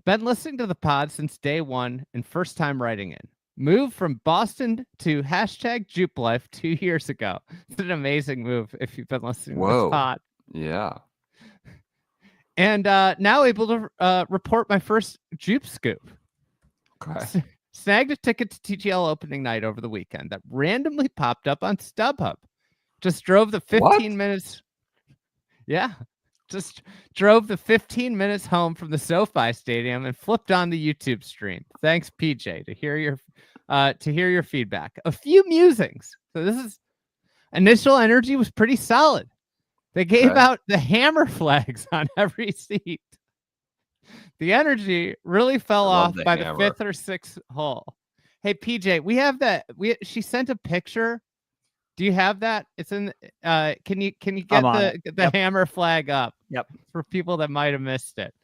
B: Been listening to the pod since day one and first time writing in. Moved from Boston to #JupeLife 2 years ago. It's an amazing move if you've been listening to this pod.
A: Yeah.
B: And now able to report my first Jupe scoop.
A: Okay.
B: Snagged a ticket to TGL opening night over the weekend that randomly popped up on StubHub. Just drove the 15 minutes. Yeah. Just drove the 15 minutes home from the SoFi Stadium and flipped on the YouTube stream. Thanks, PJ, to hear your feedback. A few musings. So this is initial energy was pretty solid. They gave out the hammer flags on every seat. The energy really fell off by the 5th or 6th hole. Hey, PJ, we have that. She sent a picture. Do you have that? It's in. Can you get the hammer flag up?
C: Yep.
B: For people that might have missed it,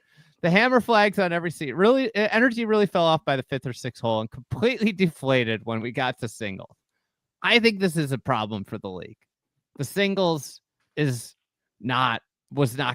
B: the hammer flags on every seat. Really, energy really fell off by the 5th or 6th hole and completely deflated when we got to singles. I think this is a problem for the league. The singles was not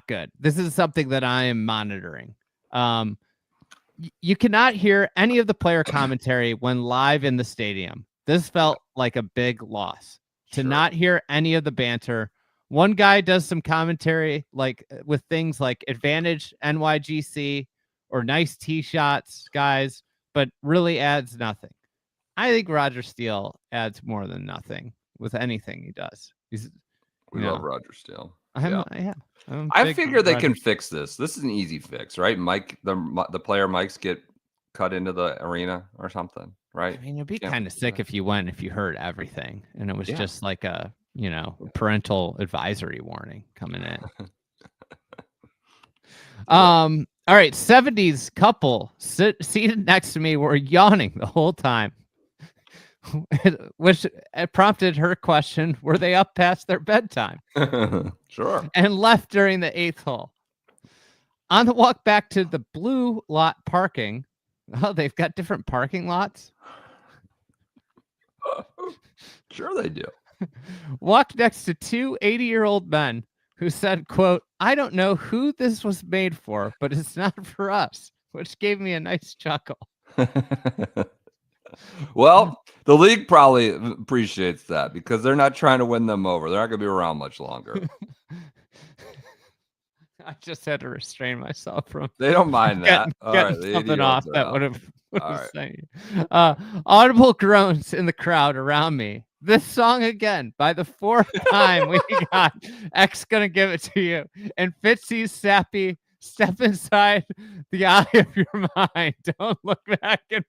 B: good. This is something that I am monitoring. You cannot hear any of the player commentary when live in the stadium. This felt like a big loss to not hear any of the banter. One guy does some commentary like with things like advantage NYGC or nice tee shots, guys, but really adds nothing. I think Roger Steele adds more than nothing with anything he does.
A: We love Roger Steele.
B: I'm
A: I
B: big
A: figure they
B: Roger.
A: can fix this. This is an easy fix, right? The player mics get cut into the arena or something, right?
B: I mean, it'd be
A: Can't
B: kind
A: we
B: of
A: do
B: sick
A: that?
B: if you went if you heard everything and it was
A: Yeah.
B: just like a parental advisory warning coming in. All right, 70s couple seated next to me were yawning the whole time, which prompted her question, were they up past their bedtime?
A: Sure.
B: And left during the 8th hole. On the walk back to the blue lot parking, they've got different parking lots.
A: Sure they do.
B: Walked next to two 80-year-old men who said, quote, "I don't know who this was made for, but it's not for us," which gave me a nice chuckle.
A: Well, the league probably appreciates that because they're not trying to win them over. They're not going to be around much longer.
B: I just had to restrain myself from
A: They don't mind that.
B: getting
A: The
B: something
A: 80-year-olds
B: off
A: are
B: that
A: out.
B: would have
A: All right.
B: saying. Audible groans in the crowd around me. This song again by the fourth time we got X gonna give it to you. And Fitzy's sappy, step inside the eye of your mind. Don't look back in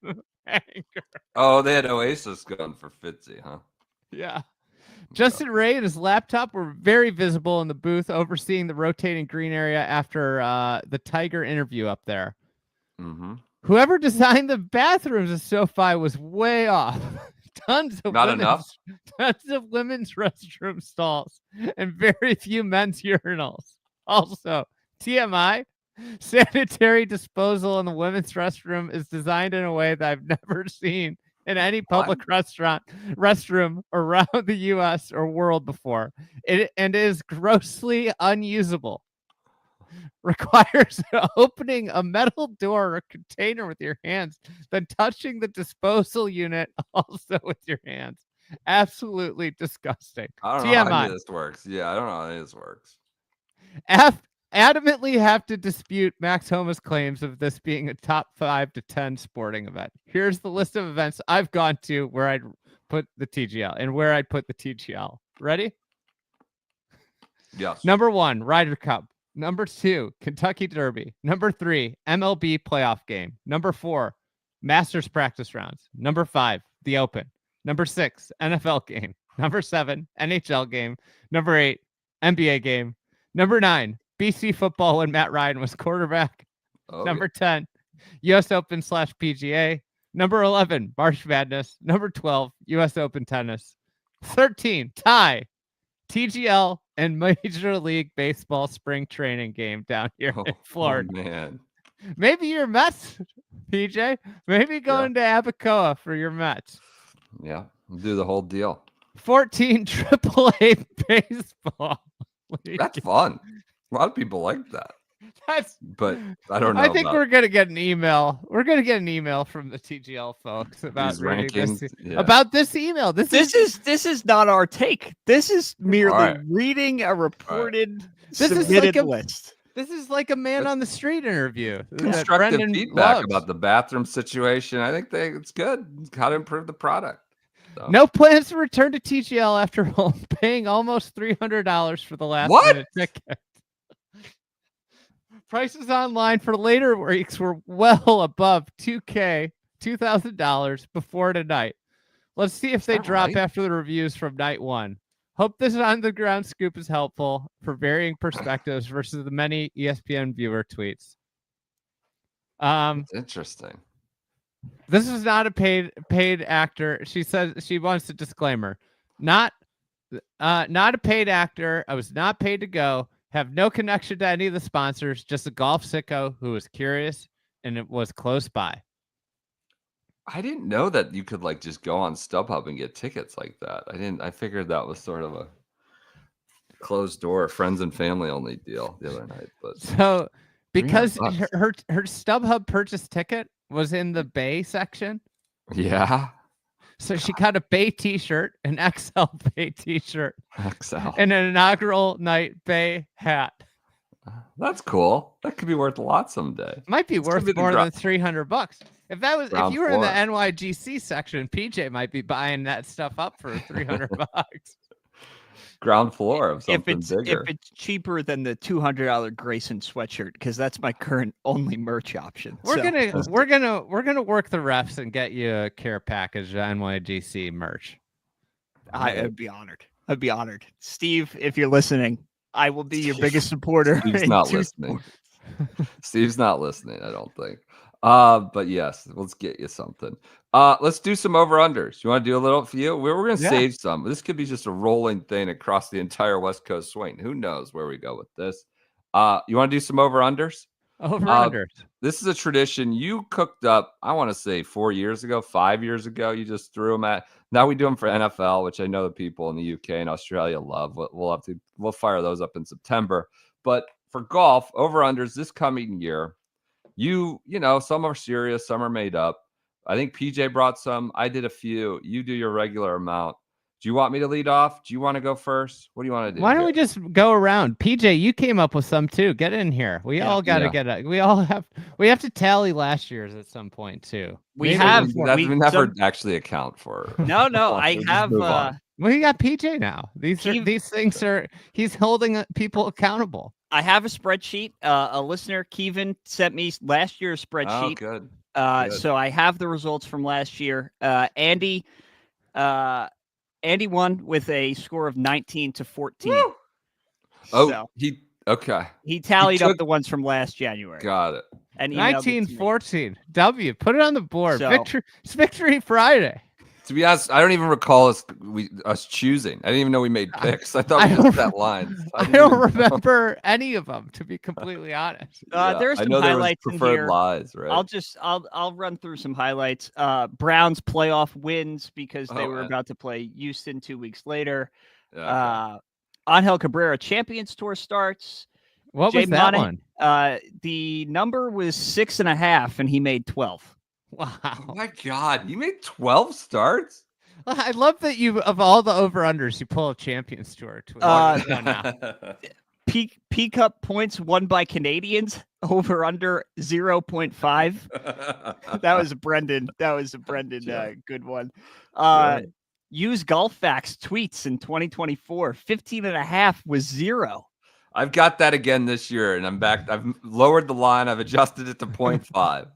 B: anger.
A: Oh, they had Oasis going for Fitzy, huh?
B: Yeah. Justin Ray and his laptop were very visible in the booth overseeing the rotating green area after the Tiger interview up there.
A: Mm-hmm.
B: Whoever designed the bathrooms at SoFi was way off. Tons of women's restroom stalls and very few men's urinals. Also, TMI, sanitary disposal in the women's restroom is designed in a way that I've never seen in any public restroom around the U.S. or world before. It is grossly unusable. Requires opening a metal door or container with your hands, then touching the disposal unit also with your hands. Absolutely disgusting.
A: I don't know how any of this works. Yeah, I don't know how any of this works.
B: Adamantly have to dispute Max Homa's claims of this being a top 5 to 10 sporting event. Here's the list of events I've gone to where I'd put the TGL and where I'd put the TGL. Ready?
A: Yes.
B: Number 1, Ryder Cup. Number 2, Kentucky Derby. Number 3, MLB playoff game. Number 4, Masters practice rounds. Number 5, the Open. Number 6, NFL game. Number 7, NHL game. Number 8, NBA game. Number 9, BC football when Matt Ryan was quarterback.
A: Oh,
B: Number 10, US Open / PGA. Number 11, March Madness. Number 12, US Open tennis. 13, tie. TGL and Major League Baseball spring training game down here in Florida.
A: Oh, man.
B: Maybe your Mets, PJ. Maybe going to Abacoa for your Mets.
A: Yeah, we'll do the whole deal.
B: 14, AAA baseball.
A: That's fun. A lot of people like that. But I don't know.
B: I think we're gonna get an email. We're gonna get an email from the TGL folks about
A: these rankings.
B: About this email. This
C: is not our take. This is merely reading a reported submitted list.
B: This is like a man on the street interview.
A: Constructive feedback about the bathroom situation. I think it's good. How to improve the product. So.
B: No plans to return to TGL after paying almost $300 for the last minute ticket. Prices online for later weeks were well above $2,000 before tonight. Let's see if they drop after the reviews from night 1. Hope this on-the-ground scoop is helpful for varying perspectives versus the many ESPN viewer tweets.
A: That's interesting.
B: This is not a paid actor. She says she wants a disclaimer. Not a paid actor. I was not paid to go. Have no connection to any of the sponsors. Just a golf sicko who was curious and it was close by.
A: I didn't know that you could just go on StubHub and get tickets like that. I figured that was sort of a closed door, friends and family only deal the other night. But
B: so because her StubHub purchase ticket was in the Bay section.
A: Yeah.
B: So she got a Bay t-shirt, an XL Bay t-shirt,
A: XL,
B: and an inaugural night Bay hat.
A: That's cool. That could be worth a lot someday.
B: Might be worth more than $300. If you were in the NYGC section, PJ might be buying that stuff up for $300.
A: ground floor of something
C: if
A: bigger.
C: it's cheaper than the $200 Grayson sweatshirt, because that's my current only merch option.
B: We're
C: So,
B: gonna work the refs and get you a care package NYGC merch.
C: I'd be honored. I'd be honored. Steve, if you're listening, I will be your biggest supporter.
A: Steve's
C: in
A: not
C: 2
A: listening.
C: sports.
A: Steve's not listening, I don't think. But yes, let's get you something. Let's do some over-unders. You want to do a little for you? We're going to
B: Yeah.
A: save some. This could be just a rolling thing across the entire West Coast swing. Who knows where we go with this? You want to do some over-unders?
B: Over-unders.
A: This is a tradition you cooked up, I want to say 4 years ago, 5 years ago. You just threw them at. Now we do them for NFL, which I know the people in the UK and Australia love. We'll fire those up in September. But for golf, over-unders this coming year, you know, some are serious, some are made up. I think PJ brought some. I did a few. You do your regular amount. Do you want me to lead off? Do you want to go first? What do you want to do?
B: Why don't we just go around? PJ, you came up with some too. Get in here. We all got to get it. We have to tally last year's at some point too.
C: We never
A: actually account for.
C: No, I have.
B: We got PJ now. These things are. He's holding people accountable.
C: I have a spreadsheet. A listener, Keegan, sent me last year's spreadsheet.
A: Oh, good.
C: So I have the results from last year. Andy won with a score of 19-14.
A: Woo! Oh, so
C: he tallied up the ones from last January.
A: Got it.
C: And
B: 19-14. W. Put it on the board. It's Victory Friday.
A: To be honest, I don't even recall us choosing. I didn't even know we made picks. I thought we just set lines.
B: I don't remember any of them, to be completely honest.
C: There's some highlights in here.
A: Lies, right?
C: I'll run through some highlights. Browns playoff wins because they were about to play Houston 2 weeks later. Angel Cabrera Champions Tour starts.
B: What was that one?
C: The number was 6.5, and he made 12.
B: Wow.
A: Oh my God. You made 12 starts?
B: I love that of all the over-unders, you pull a Champions Tour.
C: P Cup points won by Canadians, over under 0.5. That was a Brendan. Good one. Use Golf Facts tweets in 2024. 15.5 was 0.
A: I've got that again this year, and I'm back. I've lowered the line. I've adjusted it to 0.5.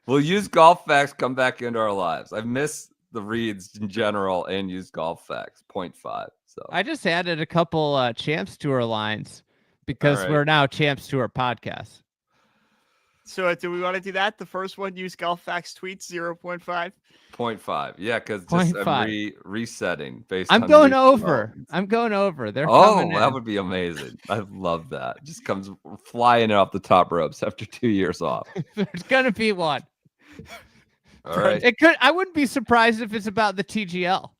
A: We'll use Golf Facts, come back into our lives. I've missed the reads in general and use Golf Facts, 0.5. So
B: I just added a couple Champs Tour lines because we're now Champs Tour podcast.
C: So do we want to do that? The first one, use Golf Facts tweets, 0.5?
A: 0.5. Yeah, because just I'm resetting based
B: on going over. I'm going over. They're coming in.
A: That would be amazing. I love that. Just comes flying off the top ropes after 2 years off.
B: There's gonna be one.
A: All right.
B: It could. I wouldn't be surprised if it's about the TGL.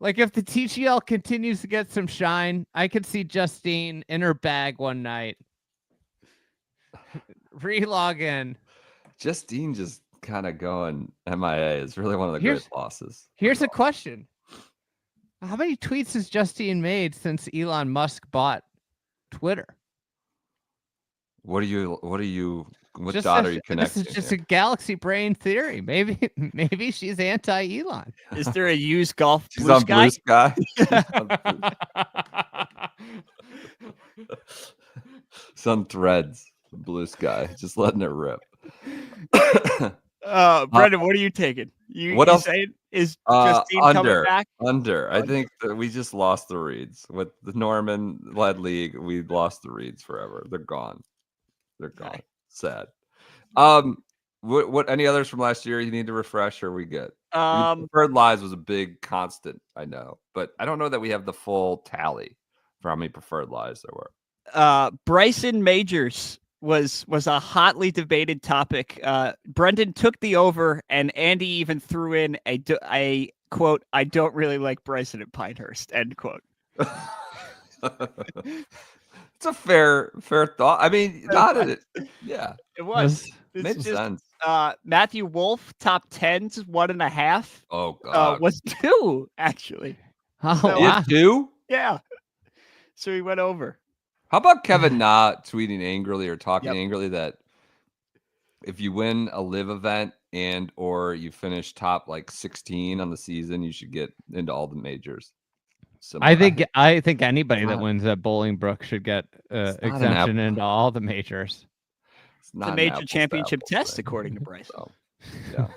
B: Like if the TGL continues to get some shine, I could see Justine in her bag one night. Relog in.
A: Justine just kind of going MIA is really one of the great losses.
B: Here's a question. How many tweets has Justine made since Elon Musk bought Twitter?
A: What dot are you connecting?
B: This is just a galaxy brain theory. Maybe she's anti-Elon.
C: Is there a used golf
A: She's on Blue Sky? Some threads. Blue Sky, just letting it rip.
C: Brendan, what are you taking?
A: What else?
C: Saying is Justine coming back?
A: Under. I think that we just lost the reads with the Norman led league. We lost the reads forever. They're gone.
C: Okay.
A: Sad. What any others from last year you need to refresh, or we good? Preferred lies was a big constant, I know, but I don't know that we have the full tally for how many preferred lies there were.
C: Bryson Majors was a hotly debated topic. Brendan took the over, and Andy even threw in a quote, "I don't really like Bryson at Pinehurst," end quote.
A: It's a fair thought. I mean, not it. Yeah,
C: it was.
A: Makes sense.
C: Matthew Wolf top 10s 1.5.
A: Oh God,
C: was 2 actually.
B: Oh,
C: so,
B: wow.
A: 2?
C: Yeah. So he went over.
A: How about Kevin not tweeting angrily or talking angrily that if you win a live event and or you finish top like 16 on the season, you should get into all the majors? similar.
B: I think anybody that
A: not-
B: wins at Bolingbrook should get
A: It's not an
B: exemption
A: apple.
B: into all the majors.
A: It's
C: It's a
A: not an
C: major
A: apples to
C: championship
A: apples
C: test,
A: thing.
C: according to Bryce.
A: So, yeah.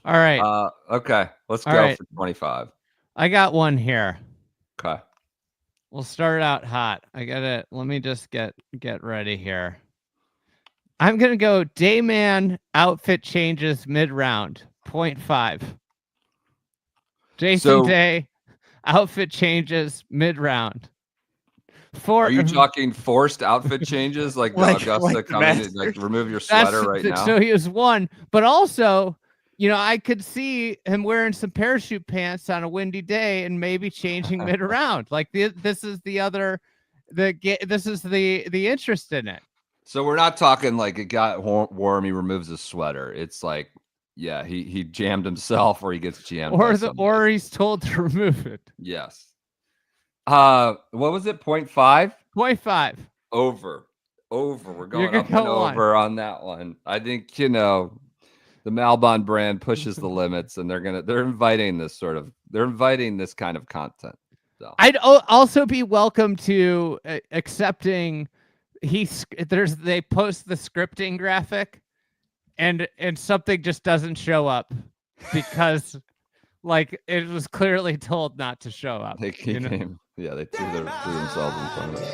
B: All right.
A: Okay. Let's
B: All
A: go
B: right.
A: for 25.
B: I got one here.
A: Okay.
B: We'll start out hot. Let me just get ready here. I'm gonna go Dayman outfit changes mid-round, 0.5. Jason
A: So-
B: Day outfit changes mid-round.
A: Are you talking forced outfit changes like Augusta
C: like the
A: coming
C: Masters?
A: in, like remove your sweater right now?
B: So he was one, but also, I could see him wearing some parachute pants on a windy day and maybe changing mid-round. Like this is the interest in it.
A: So we're not talking like it got warm, he removes his sweater. It's like, yeah, he jammed himself or he gets jammed.
B: Or he's told to remove it.
A: Yes. What was it? 0.5?
B: 0.5.
A: Over. We're going
B: gonna
A: up
B: go
A: and over on that one. I think, the Malbon brand pushes the limits and they're inviting this kind of content. So
B: I'd also be welcome to accepting they post the scripting graphic and something just doesn't show up because like it was clearly told not to show up.
A: they came. Yeah, they threw themselves in front of it.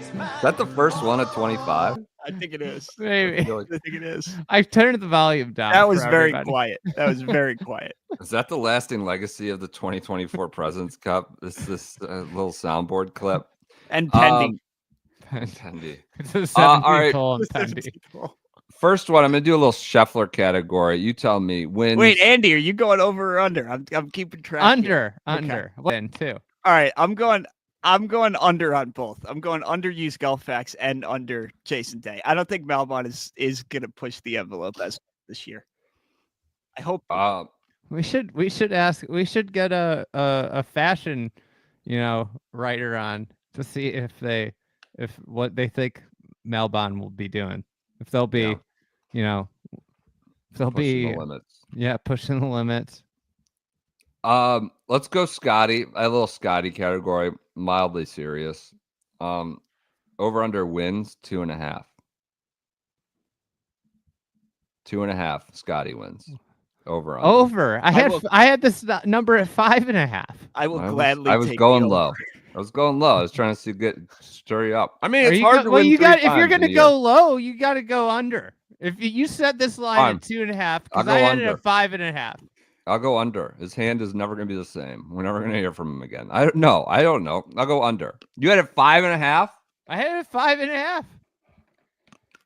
A: Is that the first one at 25?
C: I think it is.
B: Maybe.
A: I feel like-
C: I think it is.
B: I turned the volume down.
C: That was
B: for
C: very
B: everybody.
C: quiet. That was very quiet.
A: Is that the lasting legacy of the 2024 President's Cup? This little soundboard clip.
C: And pending.
A: Pendy.
B: It's a 17th
A: all right.
B: hole in Pendy.
A: First one, I'm gonna do a little Scheffler category. You tell me when.
C: Wait, Andy, are you going over or under? I'm keeping track. here.
B: Under. Win too.
C: All right, I'm going under on both. I'm going under used golf facts and under Jason Day. I don't think Malbon is gonna push the envelope as this year. I hope.
B: We should get a fashion, writer on to see if what they think Malbon will be doing. If they'll be, if they'll
A: pushing
B: be
A: the limits.
B: Yeah, pushing the limits.
A: Let's go Scotty. I have a little Scotty category, mildly serious. Over under wins 2.5. 2.5. Scotty wins. Over. Under.
B: Over. I had this number at 5.5.
C: I will gladly.
A: I was
C: take
A: going
C: the
A: low.
C: over.
A: I was going low. I was trying to stir you up. I mean, it's hard to win.
B: If you're gonna go low, you got to go under. If you set this line at 2.5, because I had it at 5.5.
A: I'll go under. His hand is never going to be the same. We're never going to hear from him again. I don't know. I'll go under. You had it 5.5?
B: I had it at 5.5.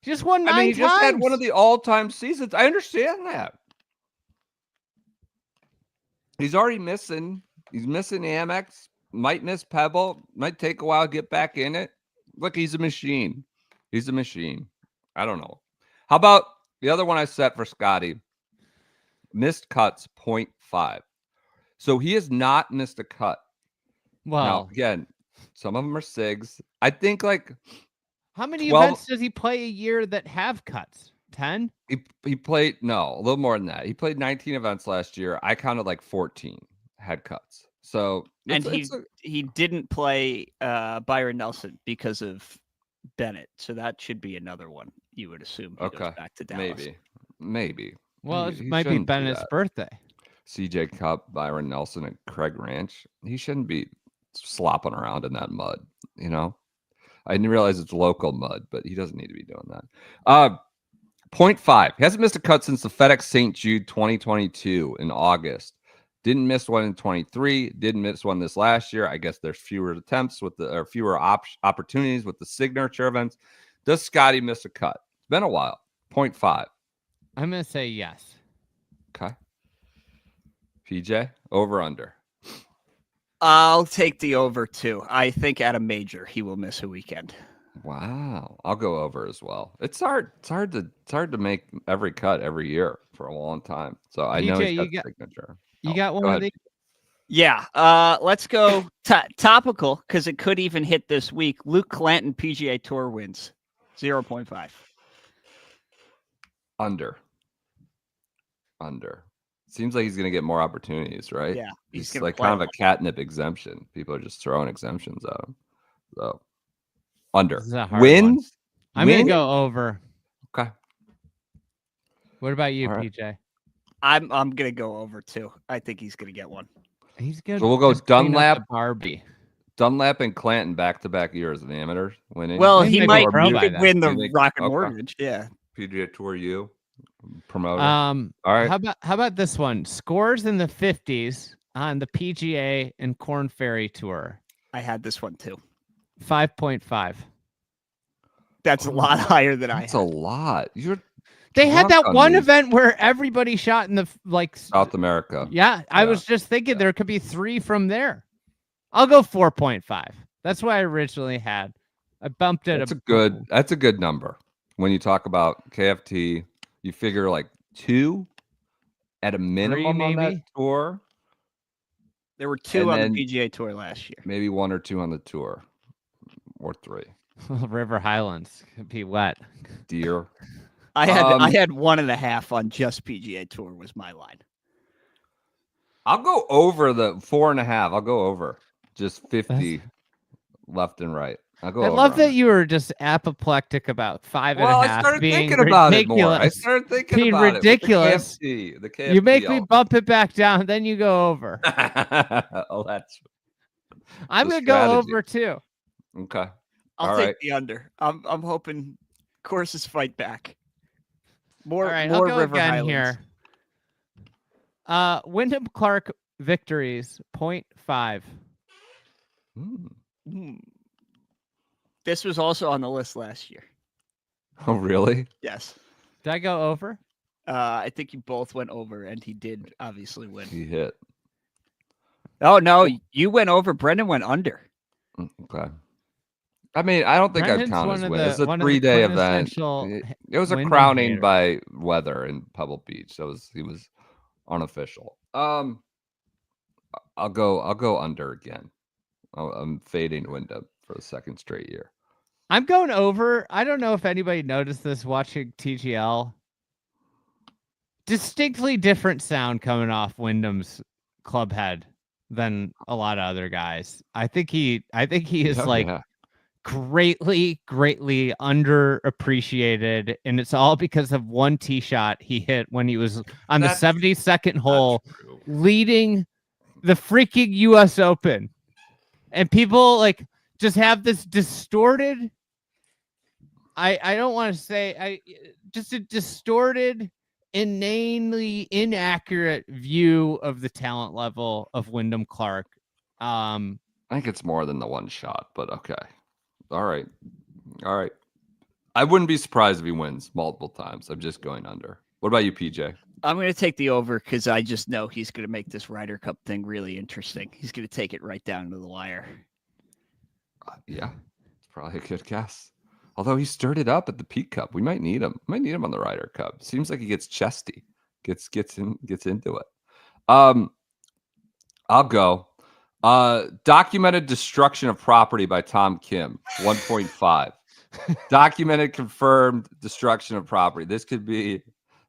B: Just won 9
A: I mean, he
B: times.
A: just had one of the all-time seasons. I understand that. He's already missing. He's missing Amex. Might miss Pebble. Might take a while to get back in it. Look, he's a machine. He's a machine. I don't know. How about the other one I set for Scotty? Missed cuts 0.5. So he has not missed a cut.
B: Well,
A: now, again, some of them are SIGs. I think like
B: how many events does he play a year that have cuts? 10?
A: He played a little more than that. He played 19 events last year. I counted like 14 had cuts. So
C: he didn't play Byron Nelson because of Bennett. So that should be another one you would assume. He goes back to Dallas.
A: Maybe.
B: Well, it might be Bennett's birthday.
A: CJ Cup, Byron Nelson, and Craig Ranch. He shouldn't be slopping around in that mud. I didn't realize it's local mud, but he doesn't need to be doing that. 0.5. He hasn't missed a cut since the FedEx St. Jude 2022 in August. Didn't miss one in 23. Didn't miss one this last year. I guess there's fewer attempts fewer opportunities with the signature events. Does Scotty miss a cut? It's been a while. 0.5.
B: I'm going to say yes.
A: Okay. PJ, over under.
C: I'll take the over too. I think at a major he will miss a weekend.
A: Wow, I'll go over as well. It's hard. It's hard to make every cut every year for a long time. So I know he's got signature.
B: You got one of these?
C: Yeah. Let's go topical because it could even hit this week. Luke Clanton PGA Tour wins 0.5.
A: Under. Seems like he's going to get more opportunities, right?
C: Yeah, he's
A: It's
C: gonna
A: like
C: play
A: kind of
C: a
A: a
C: lot.
A: catnip exemption. People are just throwing exemptions at him. So under
B: This is a hard one.
A: wins.
B: I'm gonna go over.
A: Okay.
B: What about you,
A: All right.
B: PJ?
C: I'm gonna go over too. I think he's gonna get one.
B: He's good.
A: So we'll go
B: just clean up
A: Dunlap.
B: the Barbie.
A: Dunlap and Clanton back-to-back years in the amateurs winning.
C: Well,
B: He
C: he
B: might be
C: might
B: pro
C: he
B: by
C: could
B: then.
C: win the
A: You think-
C: Rocket
A: okay.
C: Mortgage. Yeah.
A: PGA Tour U promoter.
B: All
A: right.
B: How about this one? Scores in the 50s on the PGA and Corn Ferry Tour.
C: I had this one too.
B: 5.5.
C: That's a lot higher than I
A: That's
C: had.
A: a lot.
B: They had
A: drunk
B: that
A: on
B: one
A: these.
B: event where everybody shot in the
A: South America.
B: Yeah, I
A: Yeah.
B: was just thinking there could be 3 from there. I'll go 4.5. That's what I originally had. I bumped it.
A: That's a good number. When you talk about KFT, you figure like 2 at a minimum on that
B: maybe?
A: tour.
C: There were 2
A: And
C: on
A: then
C: the PGA Tour last year.
A: Maybe 1 or 2 on the tour, or 3.
B: River Highlands could be wet.
A: Deer.
C: I had 1.5 on just PGA Tour was my line.
A: I'll go over the 4.5. I'll go over just 50 left and right. I'll go.
B: I
A: over
B: love
A: on
B: that
A: it.
B: you were just apoplectic about 5.5
A: I started
B: being
A: thinking about it more. I
B: ridiculous.
A: started thinking
B: Being
A: about
B: ridiculous.
A: it. With the KFT.
B: You make me bump it back down, then you go over.
A: Oh, that's.
B: I'm
A: the
B: gonna go
A: strategy.
B: over too.
A: Okay.
C: I'll
A: All
C: take
A: right.
C: the under. I'm hoping courses fight back. More
B: All right,
C: more
B: I'll go
C: River
B: again
C: Highlands.
B: here. Wyndham Clark victories 0.5.
C: This was also on the list last year.
A: Oh, really?
C: Yes.
B: Did I go over?
C: I think you both went over, and he did obviously win.
A: He hit.
C: Oh no, you went over. Brendan went under.
A: Okay. I mean, I don't think I'd
B: Brendan's
A: count
B: one
A: as
B: of
A: win.
B: the-
A: It's a
B: one of the
A: 3-day event.
B: quintessential
A: It was a
B: Wyndham
A: crowning
B: haters.
A: by weather in Pebble Beach. He was unofficial. I'll go under again. I'm fading Wyndham for the second straight year.
B: I'm going over. I don't know if anybody noticed this watching TGL. Distinctly different sound coming off Wyndham's club head than a lot of other guys. I think he is greatly underappreciated, and it's all because of one tee shot he hit when he was on the 72nd hole leading the freaking US Open. And people like just have this distorted I don't want to say just a distorted, inanely inaccurate view of the talent level of Wyndham Clark.
A: I think it's more than the one shot, but okay. All right. I wouldn't be surprised if he wins multiple times. I'm just going under. What about you, PJ?
C: I'm going to take the over because I just know he's going to make this Ryder Cup thing really interesting. He's going to take it right down to the wire.
A: Yeah, it's probably a good guess. Although he stirred it up at the Peak Cup, we might need him. Might need him on the Ryder Cup. Seems like he gets chesty, gets into it. I'll go. Documented destruction of property by Tom Kim, 1.5. Documented confirmed destruction of property. This could be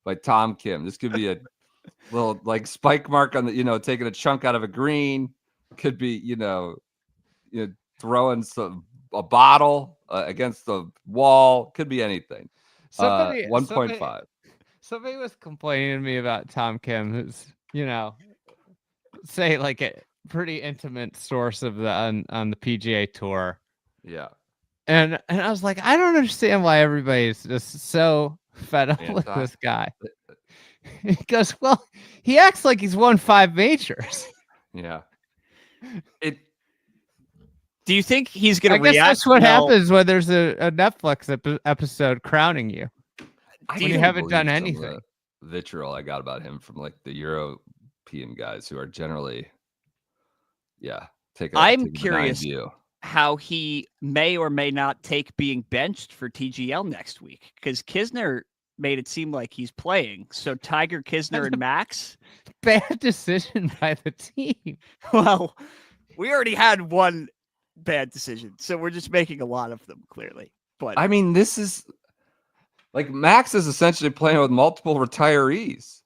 A: by Tom Kim. This could be a little like spike mark on the, taking a chunk out of a green. Could be, throwing a bottle against the wall. Could be anything. 1.5.
B: Somebody was complaining to me about Tom Kim, who's, say like a pretty intimate source of the on the PGA Tour.
A: Yeah.
B: And I was like, I don't understand why everybody's just so fed up with this guy. He goes, well, he acts like he's won 5 majors.
A: Yeah.
C: Do you think he's going to react?
B: I guess that's what happens when there's a Netflix episode crowning you. When you haven't done anything.
A: Vitriol I got about him from like the European guys who are generally,
C: I'm curious how he may or may not take being benched for TGL next week, because Kisner made it seem like he's playing. So Tiger, Kisner, and Max.
B: Bad decision by the team.
C: Well, we already had one bad decision, so we're just making a lot of them, clearly. But
A: I mean, this is like Max is essentially playing with multiple retirees.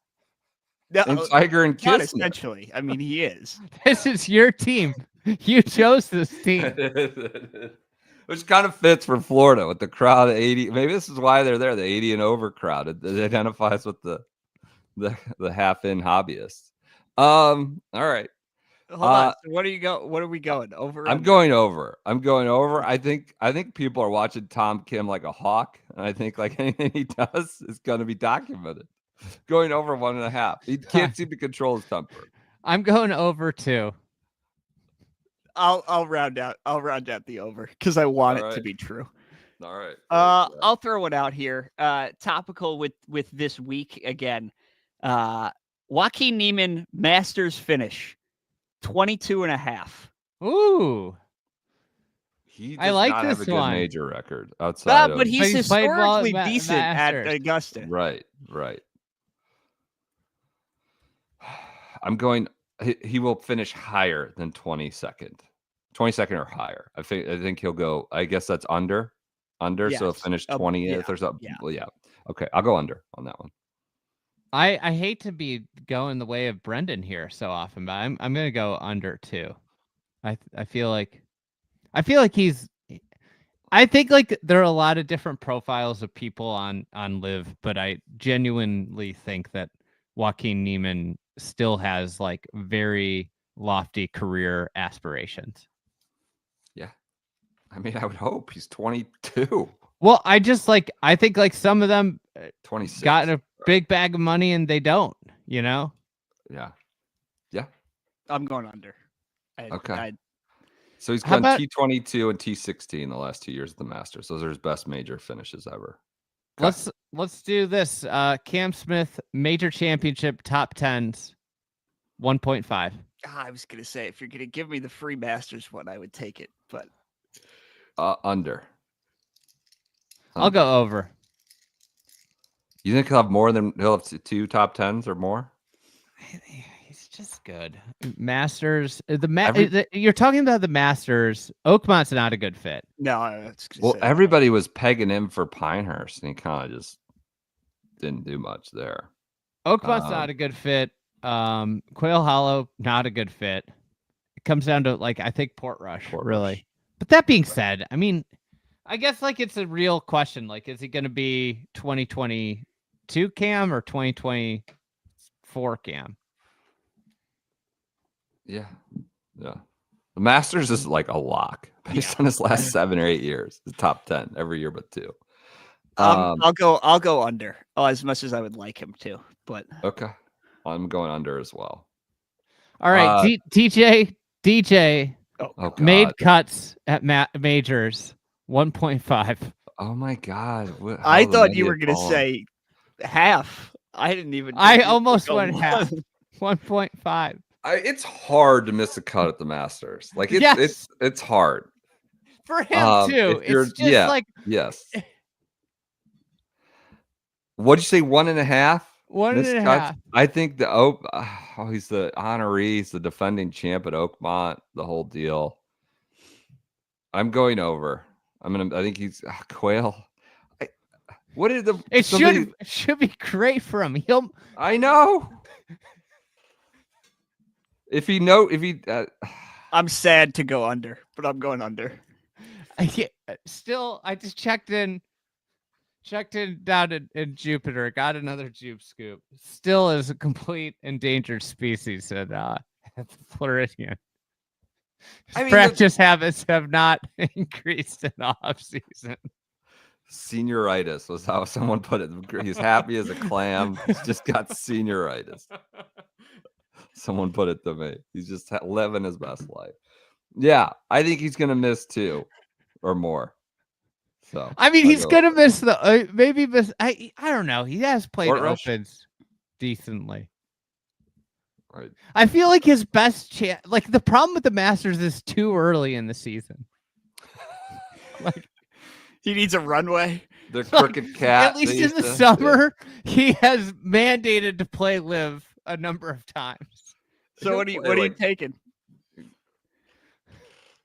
A: And Tiger and
C: Not
A: Kisner.
C: essentially. I mean, he is.
B: This is your team. You chose this team.
A: Which kind of fits for Florida with the crowd at 80. Maybe this is why they're there, the 80 and over crowd. It identifies with the half-in hobbyists. All right.
C: Hold on. So what are we going over?
A: I'm going over. I think people are watching Tom Kim like a hawk, and I think like anything he does is going to be documented. Going over 1.5. He can't seem to control his temper.
B: I'm going over 2.
C: I'll round out the over because I want it to be true.
A: All right.
C: I'll throw it out here. Topical with this week again. Joaquin Niemann Masters finish 22.5.
B: Ooh.
A: He
B: I like
A: not
B: this
A: have a good
B: one.
A: major record outside of,
C: But he's historically
B: well at
C: decent at
B: Masters.
C: Augusta.
A: Right. I'm going. He will finish higher than 22nd. 22nd or higher. I think he'll go. I guess that's under. So he'll finish 20th or something.
C: Yeah.
A: Well, yeah. Okay, I'll go under on that one.
B: I hate to be going the way of Brendan here so often, but I'm gonna go under 2. I feel like he's. I think like there are a lot of different profiles of people on Live, but I genuinely think that Joaquin Niemann still has like very lofty career aspirations.
A: Yeah, I mean, I would hope he's 22.
B: Well, I think like some of them
A: 26
B: got a big bag of money and they don't, you know?
A: Yeah.
C: I'm going under.
A: Okay. So he's done T22 and T16 the last 2 years of the Masters. Those are his best major finishes ever. Okay.
B: Let's do this. Cam Smith major championship top 10s 1.5.
C: I was gonna say if you're gonna give me the free Masters one, I would take it, but
A: under.
B: I'll go over.
A: You think he'll have 2 top 10s or more?
B: He's just good. Masters. You're talking about the Masters. Oakmont's not a good fit.
C: No.
A: Everybody was pegging him for Pinehurst, and he kind of just didn't do much there.
B: Oakmont's not a good fit. Quail Hollow, not a good fit. It comes down to like I think Portrush, really. But that being said, I mean, I guess like it's a real question. Like, is he going to be 2022 Cam or 2024 Cam?
A: Yeah. The Masters is like a lock based on his last 7 or 8 years. The top 10 every year but 2.
C: I'll go under. As much as I would like him to, but
A: okay, I'm going under as well.
B: All right, DJ made cuts at majors 1.5.
A: Oh my God!
C: I thought you were going to say half. I didn't even.
B: I almost went half. 1.5.
A: It's hard to miss a cut at the Masters. Like it's hard
B: for him too. It's just like
A: yes. What'd you say? 1.5.
B: 1.5.
A: I think he's the honoree. He's the defending champ at Oakmont. The whole deal. I'm going over. I think he's Quail.
B: Should be great for him.
A: I know.
B: I'm
C: sad to go under, but I'm going under.
B: I just checked in down in Jupiter, got another Jupe scoop. Still is a complete endangered species at Floridian. Practice habits have not increased in the off season.
A: Senioritis was how someone put it. He's happy as a clam. He's just got senioritis. Someone put it to me. He's just living his best life. Yeah, I think he's gonna miss 2 or more. So
B: I mean, he's gonna miss the maybe miss. I don't know. He has played Opens decently.
A: Right.
B: I feel like his best chance. Like the problem with the Masters is too early in the season.
C: Like he needs a runway.
A: The crooked cat.
B: At least in the summer, he has mandated to play Live a number of times.
C: So what are you taking?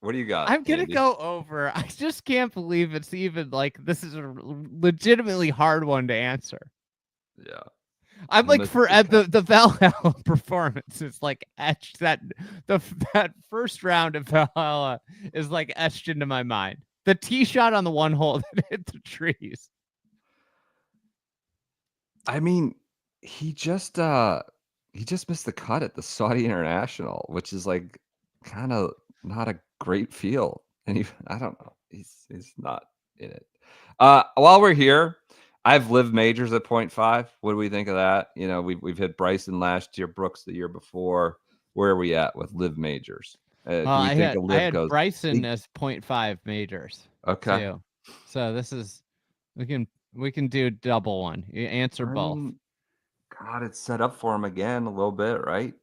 A: What do you got?
B: I'm gonna go over. I just can't believe it's even like this is a legitimately hard one to answer.
A: Yeah.
B: I'm like for
A: Mr.
B: the Valhalla performance is like etched that that first round of Valhalla is like etched into my mind. The tee shot on the one hole that hit the trees.
A: I mean, he just missed the cut at the Saudi International, which is like kind of not a great field. And I don't know. He's not in it. While we're here, I've lived majors at 0.5. What do we think of that? You know, we've hit Bryson last year, Brooks the year before. Where are we at with live majors? Do we think a
B: I
A: live
B: had
A: goes?
B: Bryson as 0.5 majors.
A: Okay.
B: Too. So this is we can do double one. You answer both.
A: God, it's set up for him again a little bit, right?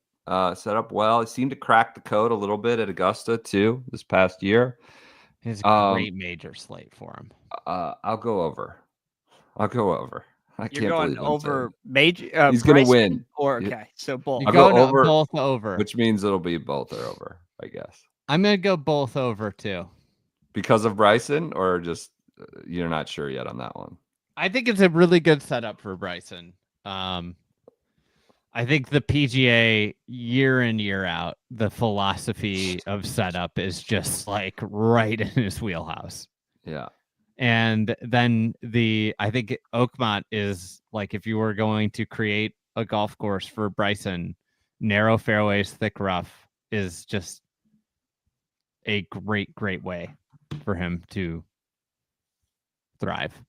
A: Set up well. He seemed to crack the code a little bit at Augusta too this past year.
B: His great major slate for him.
A: I'll go over. I
C: You're
A: can't
C: going
A: believe
C: over major.
A: He's going to
C: Bryson,
A: win.
C: Or okay, so both.
B: You
A: I'll
B: go
A: go over,
B: both over,
A: which means it'll be both are over, I guess.
B: I'm gonna go both over too.
A: Because of Bryson, or just you're not sure yet on that one?
B: I think it's a really good setup for Bryson. I think the PGA year in, year out, the philosophy of setup is just like right in his wheelhouse.
A: Yeah.
B: And then I think Oakmont is like, if you were going to create a golf course for Bryson, narrow fairways, thick rough is just a great way for him to thrive.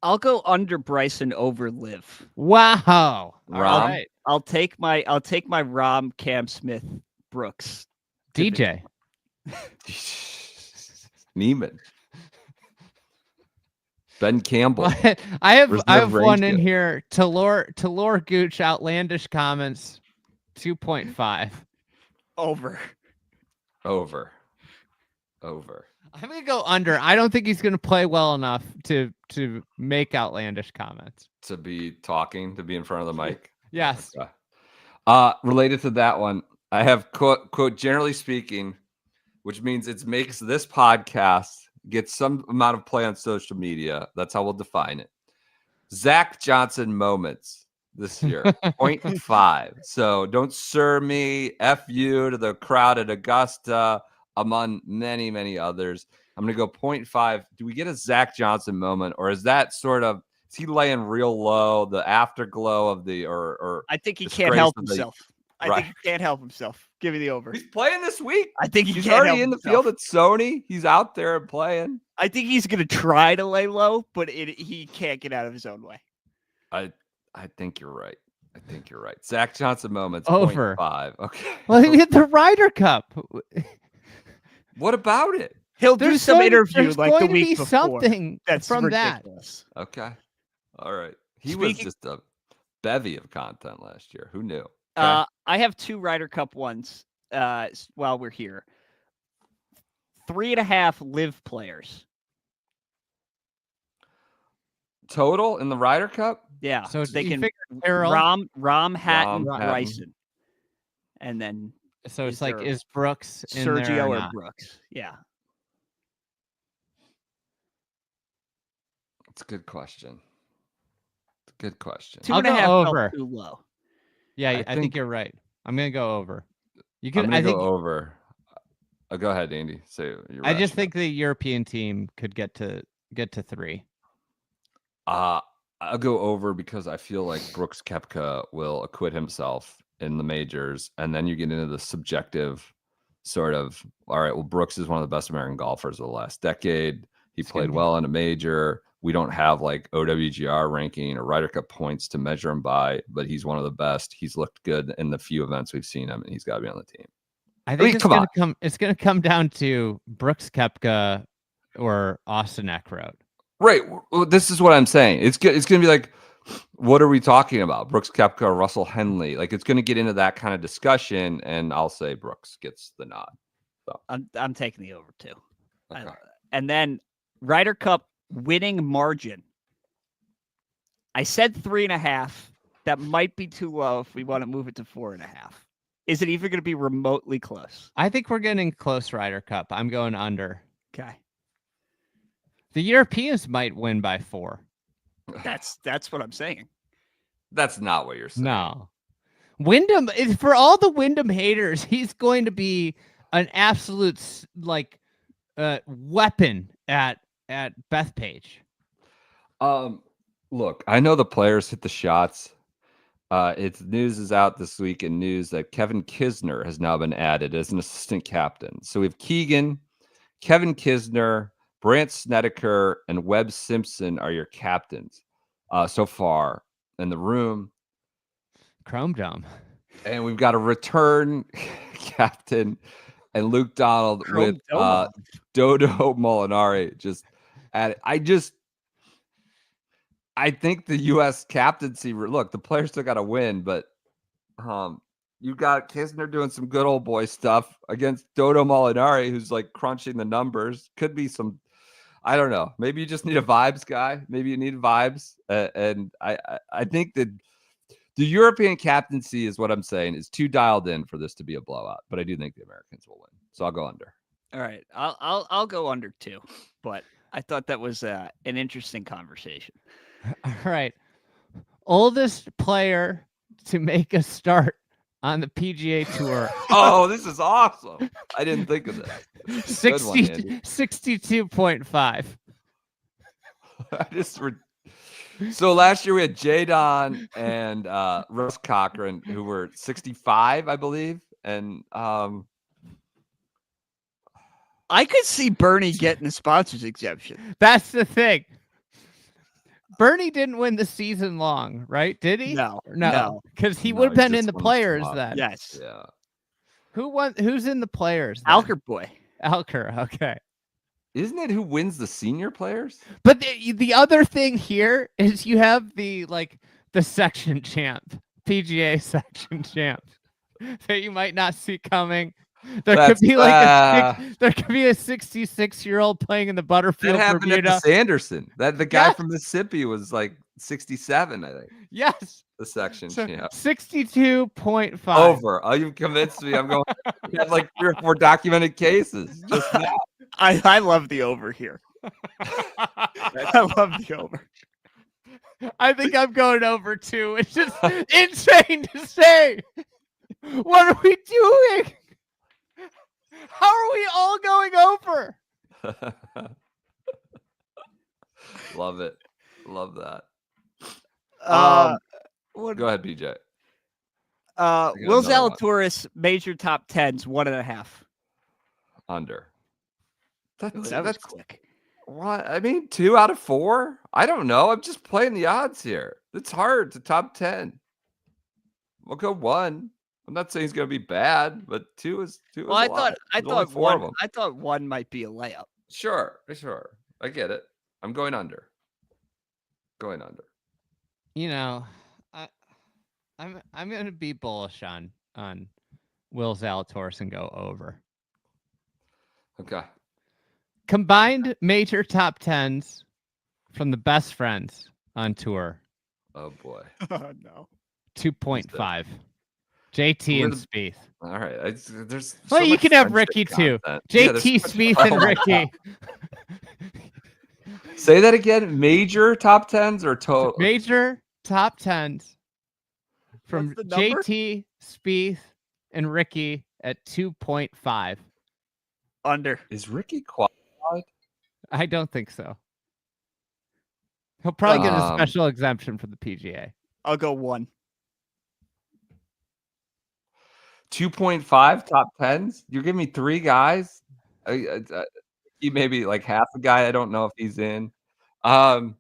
C: I'll go under Bryson over Liv.
B: Wow.
A: Rom?
B: All right.
C: I'll take my Rom, Cam Smith, Brooks,
B: DJ.
A: Neiman. Ben Campbell.
B: I have one in
A: good.
B: here. Talor Gooch, outlandish comments, 2.5.
C: Over.
B: I'm gonna go under. I don't think he's gonna play well enough to make outlandish comments.
A: To be talking, to be in front of the mic.
B: Yes.
A: Okay. Related to that one, I have quote generally speaking, which means it makes this podcast get some amount of play on social media. That's how we'll define it. Zach Johnson moments this year, 0.5. So don't sir me, F you to the crowd at Augusta, among many, many others. I'm going to go 0.5. Do we get a Zach Johnson moment, or is that sort of, is he laying real low, the afterglow of the, or
C: I think he can't help himself. I
A: Right.
C: think he can't help himself. Give me the over.
A: He's playing this week.
C: I think
A: he's
C: can't
A: already
C: help
A: in the
C: himself.
A: field at Sony. He's out there and playing.
C: I think he's going to try to lay low, but he can't get out of his own way.
A: I think you're right. Zach Johnson moments
B: over
A: 0.5. Okay.
B: Well, he hit the Ryder Cup.
A: What about it?
C: He'll do some interview like the
B: going to
C: week
B: be
C: before.
B: something
C: That's
B: from
C: ridiculous.
A: Okay. All right. He was just a bevy of content last year. Who knew?
C: Okay. I have two Ryder Cup ones while we're here. 3.5 live players.
A: Total in the Ryder Cup?
C: Yeah.
B: So
C: they can Rom, Hatton, Bryson. And then
B: so it's like, is Brooks in
C: Sergio
B: there
C: or
B: not?
C: Brooks? Yeah.
A: It's a good question.
C: I'll go over. Too low.
B: Yeah, I think you're right. I'm gonna go over. You can.
A: I think go over. Go ahead, Andy. Say
B: I just think the European team could get to 3.
A: I'll go over because I feel like Brooks Koepka will acquit himself in the majors, and then you get into the subjective sort of. All right, well, Brooks is one of the best American golfers of the last decade. He played well in a major. We don't have like OWGR ranking or Ryder Cup points to measure him by, but he's one of the best. He's looked good in the few events we've seen him, and he's got to be on the team.
B: I think it's going to come down to Brooks Koepka or Austin Eckroat.
A: Right. Well, this is what I'm saying. It's going to be like, what are we talking about? Brooks Koepka or Russell Henley? Like, it's going to get into that kind of discussion, and I'll say Brooks gets the nod. So.
C: I'm taking the over too.
A: Okay.
C: And then Ryder Cup winning margin. I said 3.5. That might be too low if we want to move it to 4.5. Is it even going to be remotely close?
B: I think we're getting close Ryder Cup. I'm going under.
C: Okay.
B: The Europeans might win by 4.
C: That's what I'm saying.
A: That's not what you're saying.
B: No. Wyndham, for all the Wyndham haters, he's going to be an absolute weapon at Bethpage.
A: Look, I know the players hit the shots. It's news is out this week in news that Kevin Kisner has now been added as an assistant captain. So we have Keegan, Kevin Kisner, Brant Snedeker, and Webb Simpson are your captains so far in the room.
B: Chrome Dome.
A: And we've got a return captain and Luke Donald with Dodo Molinari just at I think the U.S. captaincy. Look, the players still got to win, but you got Kisner doing some good old boy stuff against Dodo Molinari, who's like crunching the numbers. Could be some, I don't know. Maybe you just need a vibes guy. Maybe you need vibes, and I think that the European captaincy is what I'm saying is too dialed in for this to be a blowout. But I do think the Americans will win, so I'll go under.
C: All right, I'll go under too, but I thought that was an interesting conversation.
B: All right. Oldest player to make a start on the PGA Tour.
A: Oh, this is awesome. I didn't think of that.
B: 62.5.
A: So last year we had Jadon and Russ Cochran, who were 65, I believe. And
C: I could see Bernie getting a sponsors exemption.
B: That's the thing. Bernie didn't win the season long, right? Did he?
C: No.
B: Because he would have been in the players then.
C: Yes.
A: Yeah.
B: Who won? Who's in the players?
C: Alker boy.
B: Alker. Okay.
A: Isn't it who wins the senior players?
B: But the other thing here is you have the section champ, PGA section champ, that you might not see coming. There could be a 66-year-old playing in the Butterfield.
A: That happened
B: Bermuda.
A: at the Sanderson. That the guy from Mississippi was like 67, I think.
B: Yes.
A: The section champ.
B: 62.5.
A: Over. Oh, you've convinced me. I'm going. We have like 3 or 4 documented cases just now.
C: I love the over here. I love the over.
B: I think I'm going over too. It's just insane to say. What are we doing? How are we all going over?
A: Love it. Love that. Go ahead, BJ.
C: Will Zalatoris major top 10s 1.5.
A: Under.
C: That's quick.
A: What? I mean, 2 out of 4? I don't know. I'm just playing the odds here. It's hard to top 10. We'll go 1. I'm not saying he's going to be bad, but 2 is. Well,
C: I thought 1 might be a layup.
A: Sure. I get it. I'm going under.
B: You know, I'm going to be bullish on Will Zalatoris and go over.
A: Okay.
B: Combined major top 10s from the best friends on tour.
A: Oh boy.
C: Oh no.
B: 2.5. JT and Spieth.
A: All right. There's
B: well, you can have Ricky too. JT, Spieth, and Ricky.
A: Say that again. Major top 10s or total?
B: Major top 10s from JT, Spieth, and Ricky at 2.5.
C: Under.
A: Is Ricky qualified?
B: I don't think so. He'll probably get a special exemption for the PGA.
C: I'll go 1.
A: 2.5 top 10s? You're giving me 3 guys? He maybe like half a guy. I don't know if he's in. I'm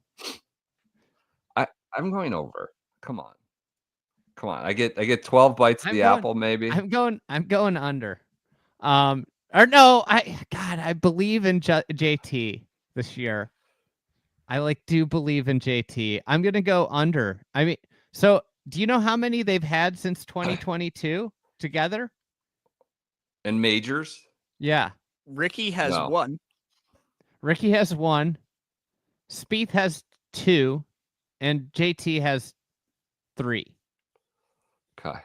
A: going over. Come on. I get 12 bites of the apple, maybe.
B: I'm going under. Or no, I believe in JT this year. I do believe in JT. I'm gonna go under. I mean, so do you know how many they've had since 2022 together?
A: And majors?
B: Yeah.
C: Ricky has 1.
B: Ricky has 1. Spieth has 2, and JT has 3.
A: Okay.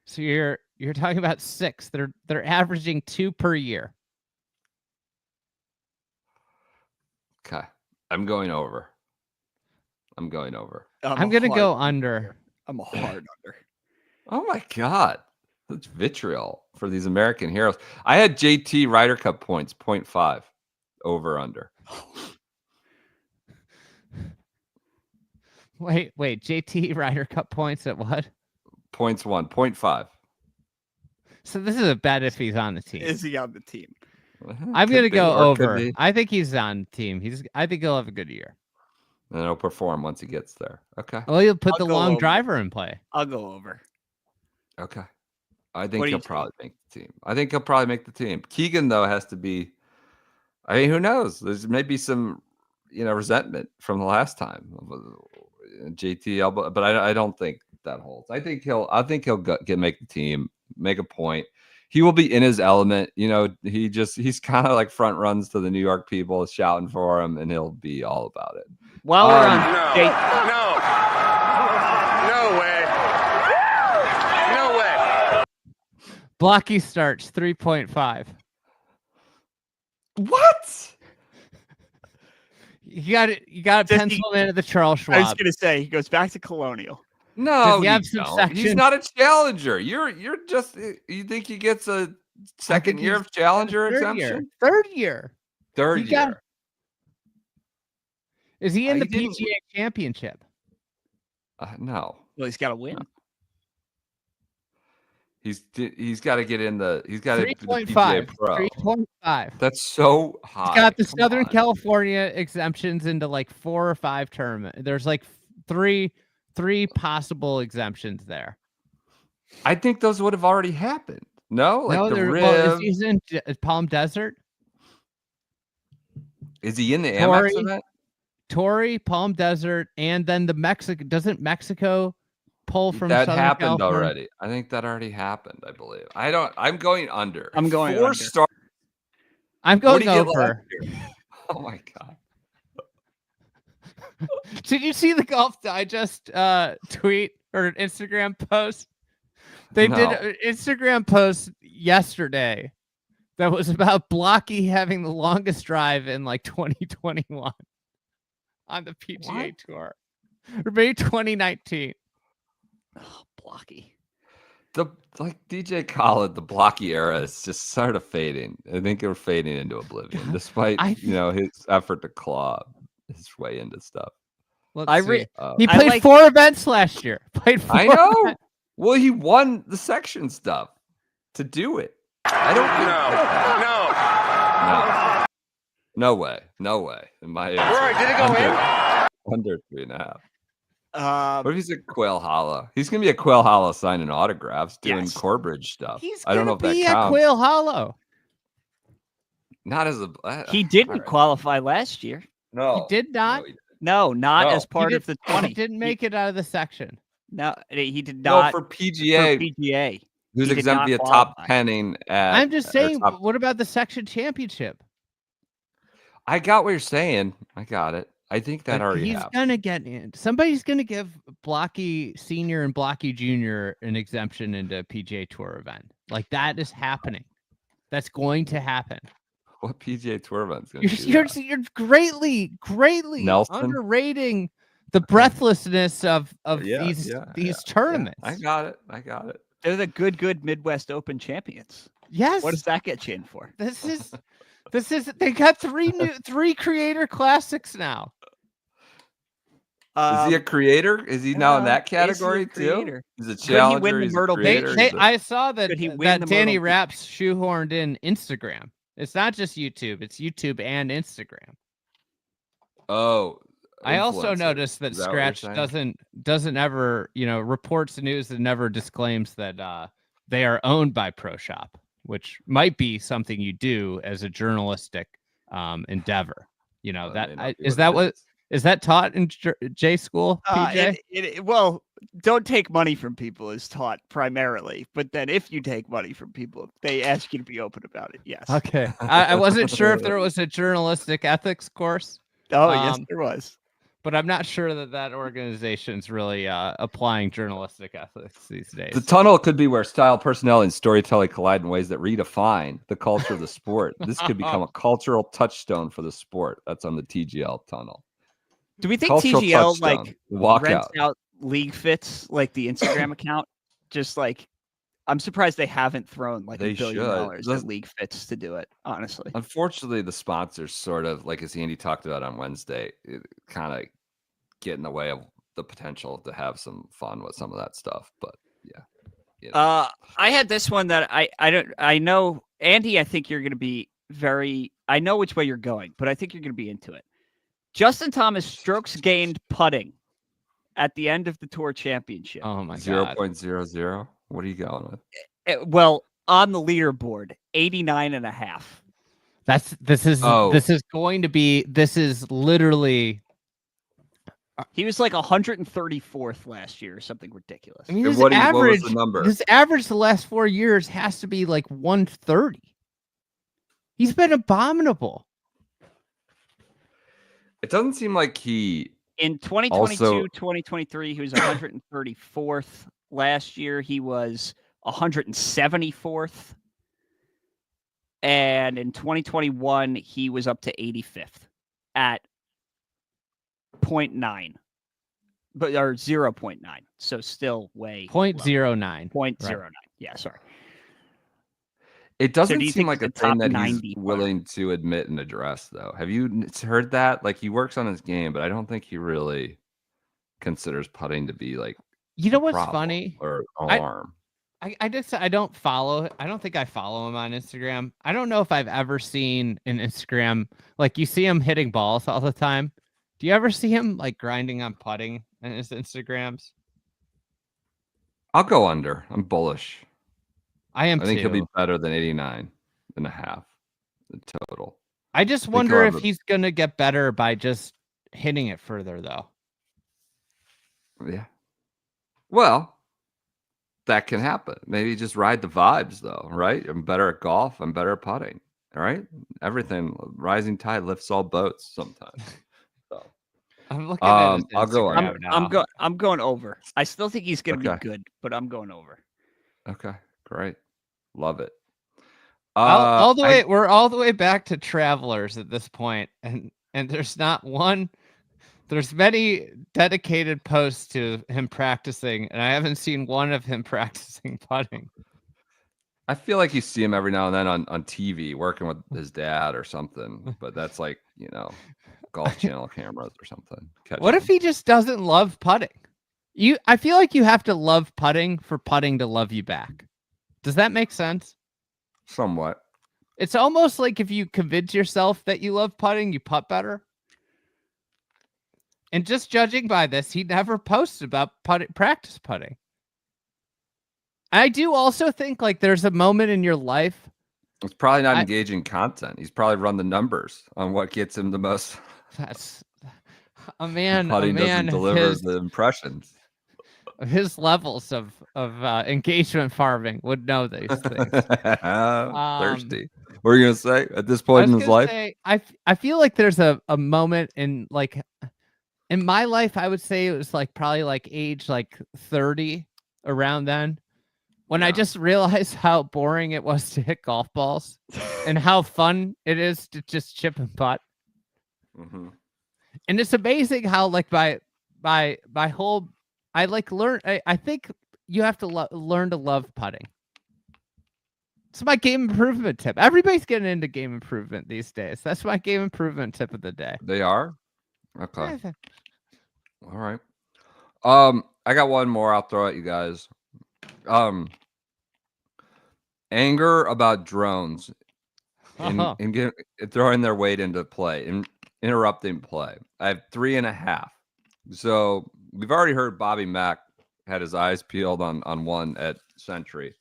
B: So you're talking about 6. They're averaging 2 per year.
A: Okay. I'm going over. I'm going over.
B: I'm going to go under.
C: I'm a hard under.
A: Oh my God. That's vitriol for these American heroes. I had JT Ryder Cup points, 0.5 over under.
B: Wait. JT Ryder Cup points at what?
A: Points 1.5.
B: So this is a bet if he's on the team.
C: Is he on the team?
B: I'm going to go over.
A: Be.
B: I think he's on the team. I think he'll have a good year.
A: And he'll perform once he gets there. Okay.
B: Well, you'll put
C: I'll
B: the
C: go
B: long
C: over.
B: driver in play.
C: I'll go over.
A: Okay. I think
C: What do
A: he'll
C: you
A: probably make the team. I think he'll probably make the team. Keegan, though, has to be. I mean, who knows? There's maybe some, resentment from the last time. JT, but I don't think that holds. I think he'll make the team, make a point. He will be in his element. He's kind of like front runs to the New York people shouting for him, and he'll be all about it.
C: While we're on
D: No way.
B: Blocky starts 3.5.
A: What?
B: You got to pencil him into the Charles Schwab.
C: I was going to say he goes back to Colonial.
A: No,
B: he have
A: you
B: some
A: don't. He's
B: section?
A: not a challenger. You're just. You think he gets a second year of challenger exemption?
B: Third year.
A: Third year.
B: Is he in the
A: didn't-
B: PGA Championship?
A: No.
C: Well, he's got to win.
A: He's got to get in the. He's got to the
B: 3.5.
A: PGA Pro.
B: 3.5.
A: That's so high.
B: He's got the
A: Come
B: Southern
A: on.
B: California exemptions into like 4 or 5 tournaments. There's like three possible exemptions there.
A: I think those would have already happened. No, like the Riv.
B: Well, he's in Palm Desert.
A: Is he in the
B: Torrey.
A: Amex event?
B: Torrey, Palm Desert, and then the Mexico. Doesn't Mexico pull from
A: That
B: Southern
A: happened
B: California?
A: already. I think that already happened. I believe. I'm going under.
C: I'm going
A: 4
C: under.
A: stars.
B: I'm
A: What
B: going
A: did he get
B: over.
A: last year? Oh my God.
B: Did you see the Golf Digest tweet or Instagram post? They did an Instagram post yesterday that was about Blocky having the longest drive in like 2021 on the PGA Tour. Or maybe 2019.
C: Oh, Blocky.
A: DJ Khaled, the Blocky era is just sort of fading. I think they're fading into oblivion, despite his effort to claw his way into stuff.
B: He played 4 events last year.
A: I know. Well, he won the section stuff to do it. I don't think No way. In my
D: Rory, did it go in?
A: Under 3.5.
C: Um,
A: What if he's a Quail Hollow? He's gonna be a Quail Hollow signing autographs, doing
C: Yes.
A: Corbridge stuff.
B: He's
A: I don't know if that
B: be
A: counts.
B: at Quail Hollow.
C: Not as
A: a.
C: he didn't
A: all right.
C: qualify last year.
A: No,
B: He did not.
A: No, he didn't.
C: No, not
A: No.
C: as part of the 20.
B: He didn't make it out of the section.
C: No, he did
A: No,
C: not
A: for PGA,
C: for PGA.
A: who's
C: he did
A: exempt
C: not
A: via top
C: qualify.
A: penning.
B: I'm just saying,
A: top-
B: what about the section championship?
A: I got what you're saying. I got it. I think that
B: Like,
A: already
B: he's
A: happened.
B: gonna get in. Somebody's gonna give Blocky Senior and Blocky Junior an exemption into a PGA Tour event. Like that is happening. That's going to happen.
A: What PGA Tour event's gonna do
B: You're
A: that?
B: greatly
A: Nelson?
B: underrating the breathlessness of
A: Yeah,
B: these
A: yeah.
B: tournaments.
A: I got it.
C: They're the good Midwest Open champions.
B: Yes.
C: What does that get you in for?
B: This is they got 3 creator classics now.
A: Is he a creator? Is he now in that
C: is he a
A: category too?
C: creator?
A: He's a
C: he
A: challenger.
C: win the
A: he's a
C: Myrtle Beach?
A: creator, he's a-
B: I saw that
C: Could he win
B: that
C: the
B: Danny
C: Myrtle Beach?
B: Raps shoehorned in Instagram. It's not just YouTube; it's YouTube and Instagram.
A: Oh,
B: I also
A: influencer.
B: noticed that
A: Is that what you're
B: Scratch
A: saying?
B: doesn't ever reports the news and never disclaims that they are owned by Pro Shop, which might be something you do as a journalistic endeavor.
A: Well, that may not be
B: Is
A: what
B: that
A: it
B: what is that taught in J school? PJ?
C: Well, don't take money from people is taught primarily, but then if you take money from people, they ask you to be open about it. Yes.
B: Okay, I wasn't sure if there was a journalistic ethics course.
C: Oh, yes, there was.
B: But I'm not sure that organization's really applying journalistic ethics these days.
A: The tunnel could be where style, personality, and storytelling collide in ways that redefine the culture of the sport. This could become a cultural touchstone for the sport. That's on the TGL tunnel.
C: Do we think
A: Cultural
C: TGL
A: touchdown.
C: like
A: Walk
C: rents
A: out.
C: out league fits like the Instagram account? Just like I'm surprised they haven't thrown like
A: They
C: $1 billion
A: should.
C: at league fits to do it. Honestly,
A: Unfortunately, the sponsors sort of, like as Andy talked about on Wednesday, kind of get in the way of the potential to have some fun with some of that stuff. But yeah.
C: I had this one that I know, Andy. I think you're going to be I know which way you're going, but I think you're going to be into it. Justin Thomas strokes gained putting at the end of the Tour Championship.
B: Oh my
A: 0.00. What are you going with?
C: Well, on the leaderboard, 89.5.
B: This is literally.
C: He was like 134th last year or something ridiculous.
B: I mean,
A: And
B: his
A: what
B: average,
A: was the number?
B: his average the last 4 years has to be like 130. He's been abominable.
A: It doesn't seem like he
C: In 2022,
A: also
C: 2023, he was 134th. Last year, he was 174th. And in 2021, he was up to 85th at 0.9, but or 0.9. So still way
B: 0.09.
C: 0.09.
B: Right.
C: Yeah, sorry.
A: It
C: So
A: doesn't
C: do you
A: seem
C: think
A: like a
C: he's a top
A: thing that
C: 90
A: he's
C: player?
A: willing to admit and address, though. Have you heard that? Like, he works on his game, but I don't think he really considers putting to be like
B: You know
A: a
B: what's
A: problem
B: funny?
A: or alarm.
B: I don't follow. I don't think I follow him on Instagram. I don't know if I've ever seen an Instagram like you see him hitting balls all the time. Do you ever see him like grinding on putting in his Instagrams?
A: I'll go under. I'm bullish.
B: I am
A: I think
B: too.
A: he'll be better than 89.5 the total.
B: I just
A: think
B: wonder
A: he'll
B: if
A: have a-
B: he's gonna get better by just hitting it further, though.
A: Yeah. Well, that can happen. Maybe just ride the vibes, though, right? I'm better at golf. I'm better at putting. All right. Everything, rising tide lifts all boats sometimes. So
B: I'm looking at his
A: I'll go
B: Instagram
A: under.
B: now.
C: I'm going over. I still think he's going to
A: Okay.
C: be good, but I'm going over.
A: Okay, great. Love it.
B: All the way, we're all the way back to Travelers at this point, and there's not one. There's many dedicated posts to him practicing, and I haven't seen one of him practicing putting.
A: I feel like you see him every now and then on TV working with his dad or something, but that's like, Golf Channel cameras or something.
B: What if he just doesn't love putting? I feel like you have to love putting for putting to love you back. Does that make sense?
A: Somewhat.
B: It's almost like if you convince yourself that you love putting, you putt better. And just judging by this, he never posts about practice putting. I do also think like there's a moment in your life.
A: It's probably not engaging content. He's probably run the numbers on what gets him the most.
B: That's a man.
A: Putting doesn't deliver the impressions.
B: His levels of engagement farming would know these things.
A: Thirsty. What are you gonna say at this point in his life?
B: I feel like there's a moment in my life. I would say it was like probably like age like 30, around then, when I just realized how boring it was to hit golf balls and how fun it is to just chip and putt.
A: Mm-hmm.
B: And it's amazing how like my whole. I think you have to learn to love putting. It's my game improvement tip. Everybody's getting into game improvement these days. That's my game improvement tip of the day.
A: They are? Okay. All right. I got one more I'll throw at you guys. Anger about drones and throwing their weight into play and interrupting play. I have 3.5. So we've already heard Bobby Mack had his eyes peeled on one at Century.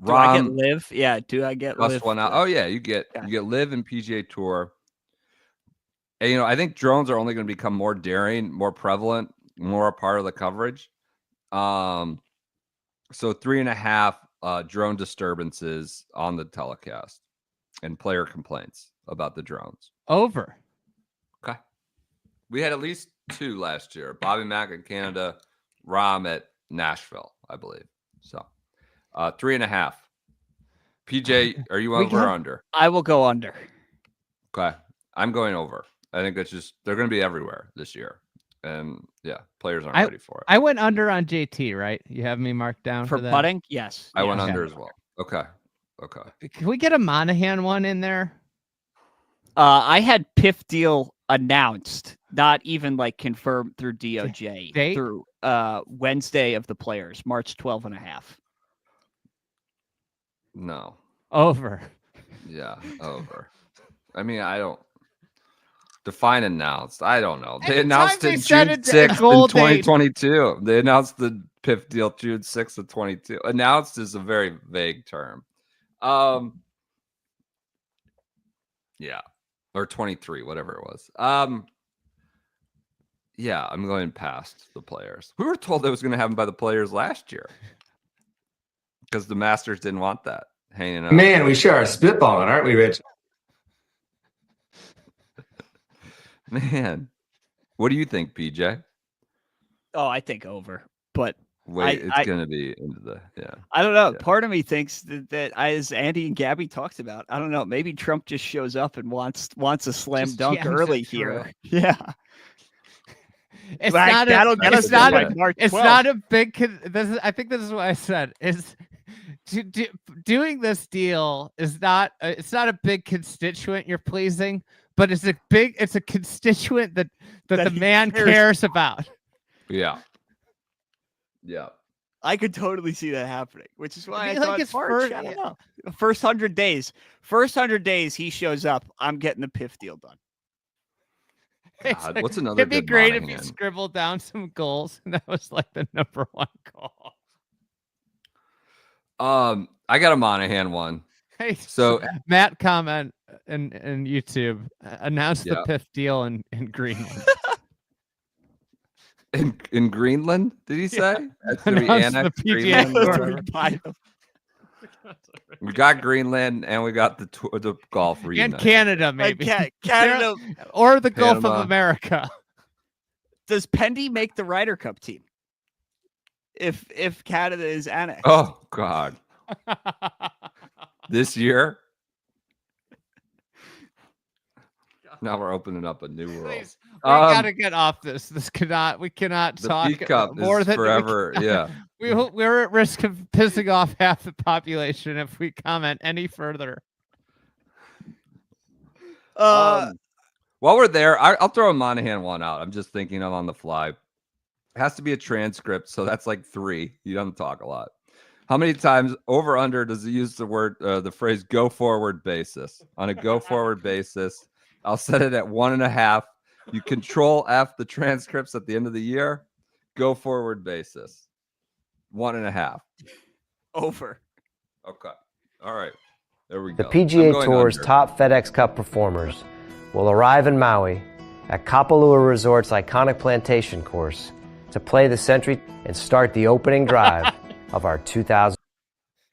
C: Do I get live? Yeah. Do I get live?
A: One out. Oh yeah, you get live in PGA Tour. And, I think drones are only going to become more daring, more prevalent, more a part of the coverage. So 3.5 drone disturbances on the telecast and player complaints about the drones.
B: Over.
A: Okay. We had at least 2 last year. Bobby Mack in Canada, Rahm at Nashville, I believe. So 3.5. PJ, are you over or under?
C: I will go under.
A: Okay. I'm going over. I think that's just they're going to be everywhere this year, and yeah, players aren't ready for it.
B: I went under on JT, right? You have me marked down
C: For
B: that?
C: putting? Yes.
A: I went
C: Yes.
A: under as well. Okay.
B: Can we get a Monahan one in there?
C: I had PIF deal announced, not even like confirmed through DOJ
B: Date?
C: through Wednesday of the players, March 12 and a half.
A: No.
B: Over.
A: Yeah, over. I mean, I don't define announced. I don't know. They announced it June 6th in 2022. They announced the PIF deal June 6th of 22. Announced is a very vague term. Yeah. Or 23, whatever it was. Yeah, I'm going past the players. We were told it was going to happen by the players last year because the Masters didn't want that hanging out.
E: Man, we sure are spitballing, aren't we, Rich?
A: Man, what do you think, PJ?
C: Oh, I think over. But
A: wait, it's going to be into the
C: I don't know. Yeah. Part of me thinks that as Andy and Gabby talked about, I don't know. Maybe Trump just shows up and wants a slam dunk early here. Yeah.
B: It's
C: like,
B: not
C: it's
B: not a big. I think this is what I said. Is doing this deal is not. It's not a big constituent you're pleasing, but it's a constituent that the man cares about.
A: Yeah. Yeah.
C: I could totally see that happening, which is why I thought
B: it's
C: March. I don't know. First 100 days. First 100 days, he shows up. I'm getting the PIF deal done.
A: God, what's another?
B: It'd be great if you scribbled down some goals, and that was like the number one goal.
A: I got a Monahan one.
B: Hey,
A: so
B: Matt comment in YouTube announced the PIF deal in Greenland.
A: In Greenland, did he say? That's gonna be annexed. We got Greenland and we got the golf region.
B: And Canada, maybe.
C: Canada
B: or the Gulf of America.
C: Does Pendy make the Ryder Cup team? If Canada is annexed.
A: Oh God. This year? Now we're opening up a new world.
B: Please, we gotta get off this. We cannot talk more than
A: forever. Yeah.
B: We're at risk of pissing off half the population if we comment any further.
A: While we're there, I'll throw a Monahan one out. I'm just thinking of on the fly. It has to be a transcript, so that's like 3. You don't talk a lot. How many times over under does he use the phrase "go forward" basis? On a go forward basis, I'll set it at 1.5. You control F the transcripts at the end of the year. Go forward basis. 1.5.
C: Over.
A: Okay. All right. There we go.
F: The PGA Tour's top FedEx Cup performers will arrive in Maui at Kapalua Resort's iconic plantation course to play the Century and start the opening drive of our 2000.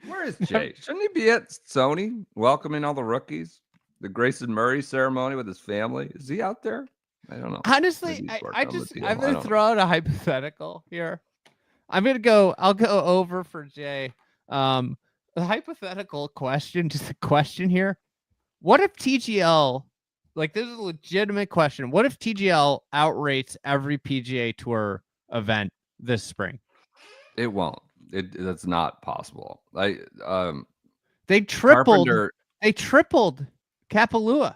A: Where is Jay? Shouldn't he be at Sony welcoming all the rookies? The Grayson Murray ceremony with his family. Is he out there? I don't know.
B: Honestly, I'm going to throw out a hypothetical here. I'll go over for Jay. The hypothetical question, just a question here. What if TGL, like this is a legitimate question. What if TGL outrates every PGA Tour event this spring?
A: It won't. That's not possible.
B: They tripled Kapalua.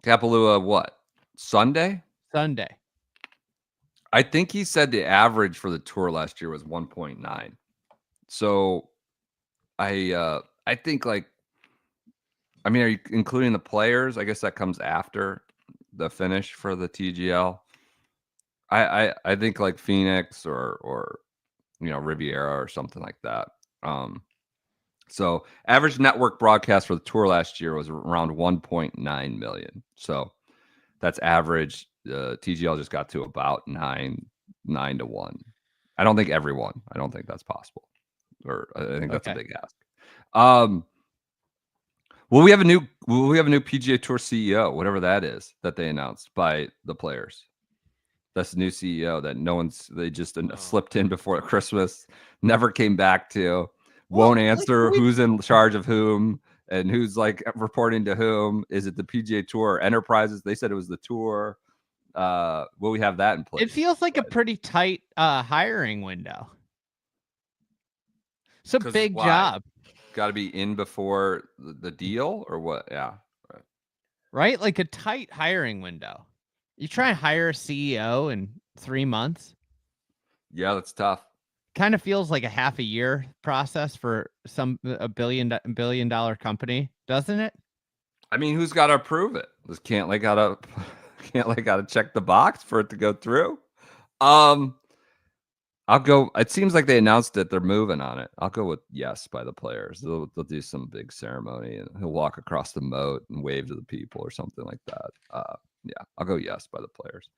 A: Kapalua what? Sunday? I think he said the average for the tour last year was 1.9. So I think are you including the players? I guess that comes after the finish for the TGL. I think like Phoenix or Riviera or something like that. So average network broadcast for the tour last year was around 1.9 million. So that's average. TGL just got to about 9 to 1. I don't think everyone. I don't think that's possible. Or I think that's a big ask. Will we have a new PGA Tour CEO, whatever that is, that they announced by the players? That's the new CEO that they just slipped in before Christmas, never came back to, won't answer who's in charge of whom. and who's like reporting to whom. Is it the PGA Tour or Enterprises? They said it was the tour. Will we have that in place?
B: It feels like a pretty tight hiring window. It's a big job.
A: Got to be in before the deal or what? Yeah.
B: Right? Like a tight hiring window. You try and hire a CEO in 3 months.
A: Yeah, that's tough.
B: Kind of feels like a half a year process for a billion dollar company, doesn't it?
A: I mean, who's got to approve it? This can't gotta check the box for it to go through. I'll go. It seems like they announced that they're moving on it. I'll go with yes by the players. They'll do some big ceremony and he'll walk across the moat and wave to the people or something like that. Yeah, I'll go yes by the players.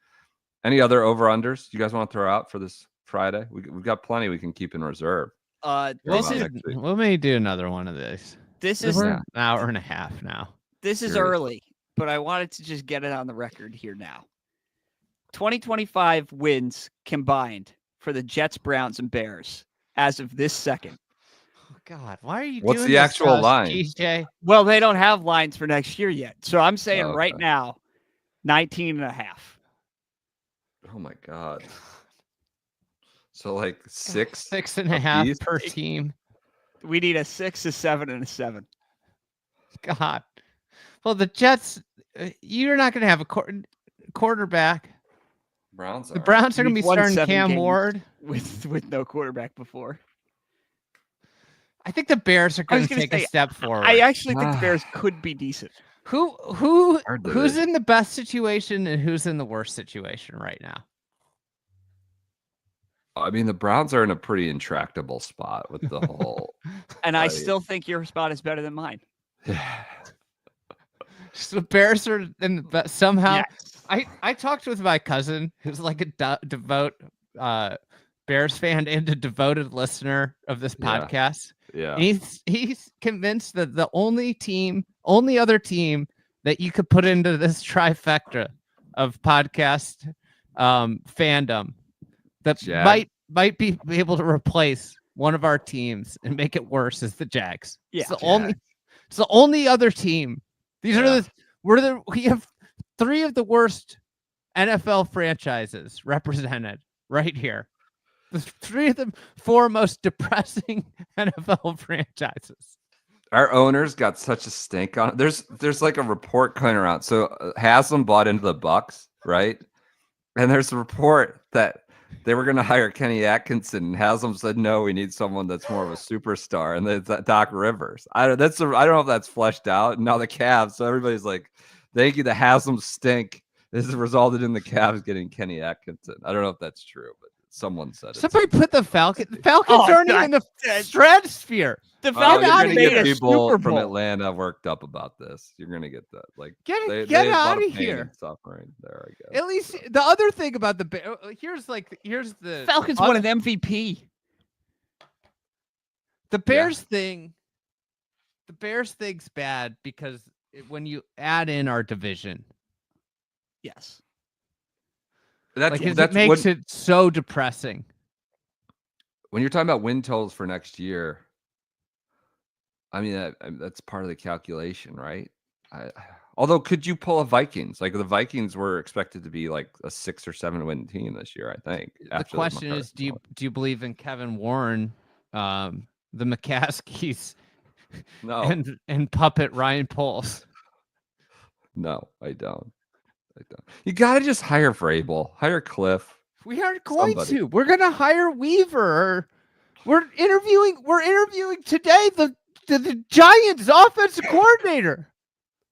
A: Any other over-unders you guys want to throw out for this Friday? We've got plenty we can keep in reserve.
B: We may do another one of these.
C: This is
B: an hour and a half now.
C: This is early, but I wanted to just get it on the record here now. 2025 wins combined for the Jets, Browns, and Bears as of this second.
B: Oh God, why are you
A: What's
B: doing
A: the
B: this
A: actual
B: to us,
A: line?
B: TJ?
C: Well, they don't have lines for next year yet. So I'm saying right
A: Okay.
C: now, 19.5.
A: Oh my God. So like
B: 6.5
A: apiece?
B: per team.
C: We need a 6, a 7, and a 7.
B: God. Well, the Jets, you're not going to have a quarterback.
A: Browns.
B: The Browns are going to be
C: We've won
B: starting
C: 7
B: Cam
C: games
B: Ward
C: with no quarterback before.
B: I think the Bears are
C: I was
B: going to
C: gonna
B: take a
C: say,
B: step forward.
C: I actually think the Bears could be decent.
B: Who's in the best situation and who's in the worst situation right now?
A: I mean, the Browns are in a pretty intractable spot with the whole.
C: And I still think your spot is better than mine.
B: So the Bears are in the best somehow.
C: Yes.
B: I talked with my cousin who's like a devout Bears fan and a devoted listener of this podcast.
A: Yeah.
B: And he's convinced that the only other team that you could put into this trifecta of podcast fandom that might be able to replace one of our teams and make it worse is the Jags.
C: Yeah.
B: It's the only other team. These are we have 3 of the worst NFL franchises represented right here. The 3 of the 4 most depressing NFL franchises.
A: Our owners got such a stink on it. There's like a report going around. So Haslam bought into the Bucks, right? And there's a report that they were going to hire Kenny Atkinson, and Haslam said no. We need someone that's more of a superstar, and it's Doc Rivers. I don't know if that's fleshed out. Now the Cavs, so everybody's like, "Thank you." The Haslam stink has resulted in the Cavs getting Kenny Atkinson. I don't know if that's true, but someone said it.
B: Somebody put the Falcons. The Falcons aren't even in the stratosphere.
C: The
A: You're
C: Falcons
A: gonna
C: made
A: get
C: a
A: people
C: Super
A: from
C: Bowl.
A: Atlanta worked up about this. You're gonna get that. Like
B: Get
A: they
B: out
A: had a lot
B: of
A: pain
B: here.
A: and suffering there, I guess.
B: At least the other thing about here's the
C: Falcons won an MVP.
B: The Bears thing. The Bears thing's bad because when you add in our division,
C: Yes.
B: it makes it so depressing.
A: When you're talking about win totals for next year, I mean that's part of the calculation, right? Although, could you pull a Vikings? Like the Vikings were expected to be like a 6 or 7 win team this year, I think.
B: The question is, do you believe in Kevin Warren, the McCaskies,
A: No,
B: and puppet Ryan Poles?
A: no, I don't. You got to just hire Vrabel, hire Cliff.
B: We aren't going
A: Somebody.
B: to. We're going to hire Weaver. We're interviewing today the Giants offensive coordinator.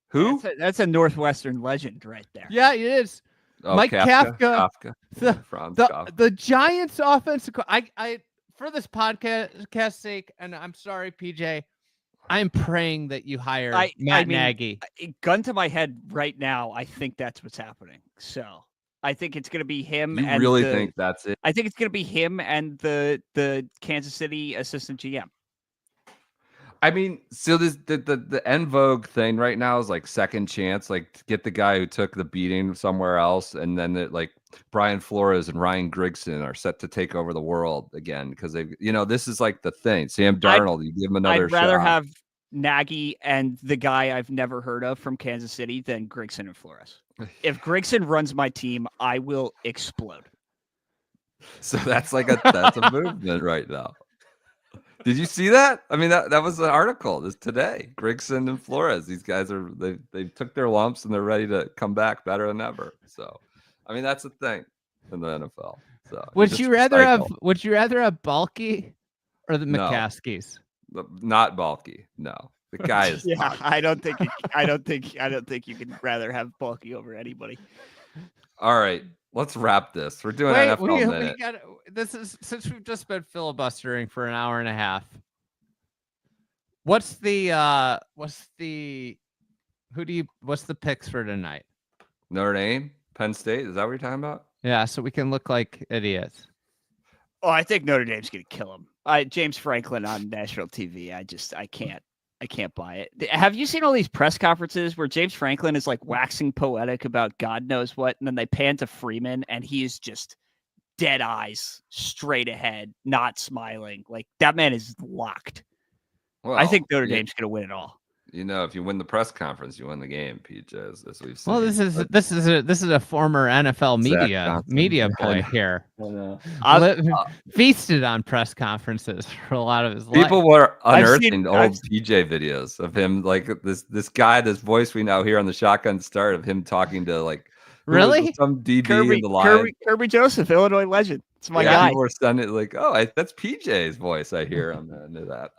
A: Who?
C: That's a Northwestern legend right there.
B: Yeah, it is.
A: Oh,
B: Mike Kafka.
A: Franz Kafka.
B: The Giants offensive. I for this podcast sake, and I'm sorry, PJ. I'm praying that you hire Matt Nagy.
C: Gun to my head right now, I think that's what's happening. So I think it's going to be him.
A: You
C: and
A: really think that's it?
C: I think it's going to be him and the Kansas City assistant GM.
A: I mean, so the En Vogue thing right now is like second chance, like to get the guy who took the beating somewhere else, and then like Brian Flores and Ryan Grigson are set to take over the world again because this is like the thing. Sam Darnold, you give him another
C: I'd rather
A: shot.
C: have Nagy and the guy I've never heard of from Kansas City than Grigson and Flores. If Grigson runs my team, I will explode.
A: So that's a movement right now. Did you see that? I mean, that was an article this today. Grigson and Flores. These guys they took their lumps and they're ready to come back better than ever. So, I mean, that's the thing in the NFL. So
B: Would you rather have Bulky or the
A: No.
B: McCaskies?
A: Not Bulky. No, the guy is.
C: Yeah, I don't think you could rather have Bulky over anybody.
A: All right, let's wrap this. We're doing NFL minute.
B: Since we've just been filibustering for an hour and a half. What's the picks for tonight?
A: Notre Dame, Penn State. Is that what you're talking about?
B: Yeah, so we can look like idiots.
C: Oh, I think Notre Dame's gonna kill him. James Franklin on national TV. I can't buy it. Have you seen all these press conferences where James Franklin is like waxing poetic about God knows what, and then they pan to Freeman and he is just dead eyes, straight ahead, not smiling. Like that man is locked.
A: Well,
C: I think Notre Dame's gonna win it all.
A: You know, if you win the press conference, you win the game, PJ, as we've seen.
B: Well, this is a former NFL media boy here. Feasted on press conferences for a lot of his life.
A: People were unearthing old PJ videos of him, like this guy, this voice we now hear on the Shotgun Start of him talking to like some DB in the line.
C: Kirby Joseph, Illinois legend. It's my guy.
A: People were sending like, that's PJ's voice. I hear on the end of that.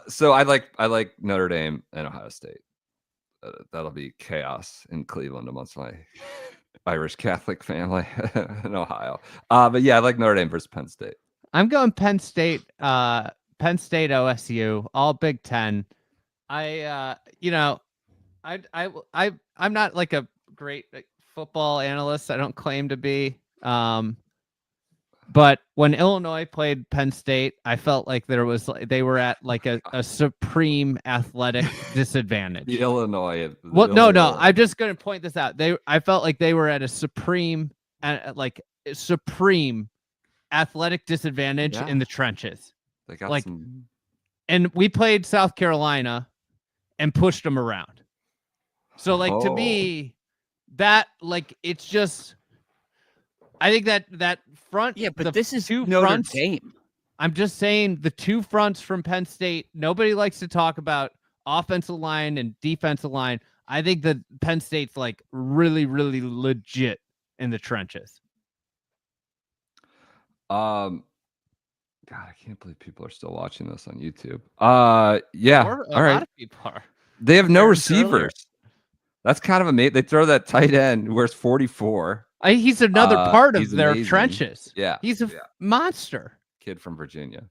A: So I like Notre Dame and Ohio State. That'll be chaos in Cleveland amongst my Irish Catholic family in Ohio. But yeah, I like Notre Dame versus Penn State.
B: I'm going Penn State OSU, all Big Ten. I'm not like a great football analyst. I don't claim to be. But when Illinois played Penn State, I felt like they were at like a supreme athletic disadvantage.
A: The Illinois.
B: No. I'm just going to point this out. I felt like they were at a supreme athletic disadvantage in the trenches.
A: They got
B: and we played South Carolina and pushed them around. So to me, that it's just. I think that front.
C: Yeah, but this is
B: two
C: Notre
B: fronts.
C: Dame.
B: I'm just saying the two fronts from Penn State. Nobody likes to talk about offensive line and defensive line. I think that Penn State's like really, really legit in the trenches.
A: God, I can't believe people are still watching this on YouTube. Yeah,
B: Or
A: all right.
B: lot of people are.
A: They have no receivers. That's kind of amazing. They throw that tight end who wears 44.
B: He's another part of their
A: amazing.
B: trenches.
A: Yeah,
B: he's a monster.
A: Kid from Virginia.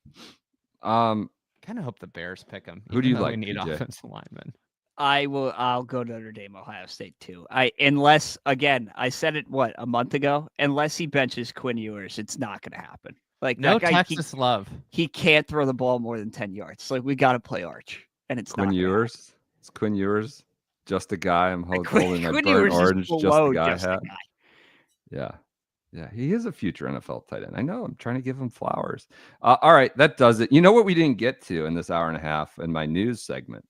B: Kind of hope the Bears pick him.
A: Who do you like?
B: We need
A: PJ?
B: offensive linemen.
C: I'll go Notre Dame, Ohio State too. Unless again, I said it a month ago. Unless he benches Quinn Ewers, it's not going to happen. Like
B: no
C: that guy,
B: Texas love.
C: He can't throw the ball more than 10 yards. Like we got to play Arch, and it's
A: Quinn
C: not
A: Ewers. It's Quinn Ewers. Just a guy. I'm holding my
C: Quinn
A: burnt
C: Ewers
A: orange.
C: Just
A: a guy
C: just
A: hat.
C: a guy.
A: Yeah, he is a future NFL tight end. I know. I'm trying to give him flowers. All right, that does it. You know what we didn't get to in this hour and a half in my news segment?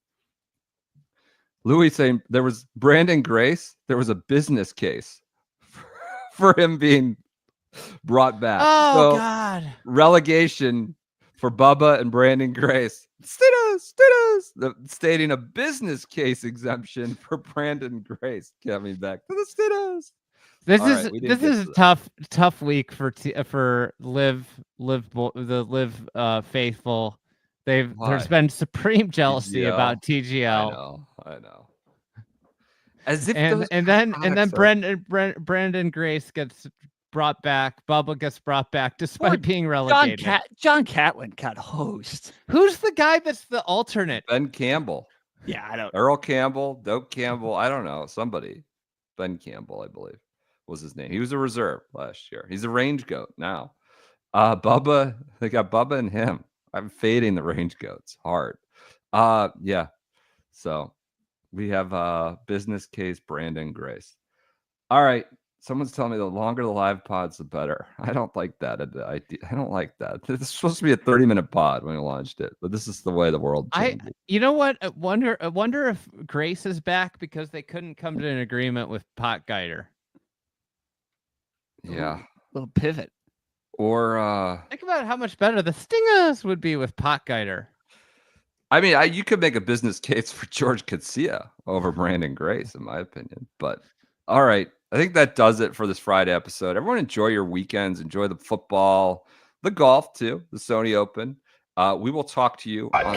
A: Louis saying there was Brandon Grace. There was a business case for him being brought back.
B: Oh, God.
A: Relegation for Bubba and Brandon Grace. Status, stating a business case exemption for Brandon Grace coming back to the status.
B: This is a tough week for live faithful. There's been supreme jealousy about TGL.
A: I know. As if
B: and then Brandon Grace gets brought back. Bubba gets brought back despite being relegated.
C: John Catlin got host.
B: Who's the guy that's the alternate?
A: Ben Campbell.
C: Yeah, I don't.
A: Earl Campbell, Doak Campbell. I don't know. Somebody. Ben Campbell, I believe, was his name. He was a reserve last year. He's a range goat now. Bubba. They got Bubba and him. I'm fading the range goats hard. Yeah. So we have business case Brandon Grace. All right. Someone's telling me the longer the live pods, the better. I don't like that. I don't like that. This is supposed to be a 30-minute pod when we launched it, but this is the way the world changes.
B: You know what? I wonder if Grace is back because they couldn't come to an agreement with Pot Guider.
A: Yeah.
C: Little pivot.
A: Or
B: think about how much better the Stingers would be with Pot Guider.
A: I mean, you could make a business case for George Coetzee over Brandon Grace, in my opinion. But all right, I think that does it for this Friday episode. Everyone enjoy your weekends. Enjoy the football, the golf too, the Sony Open. We will talk to you on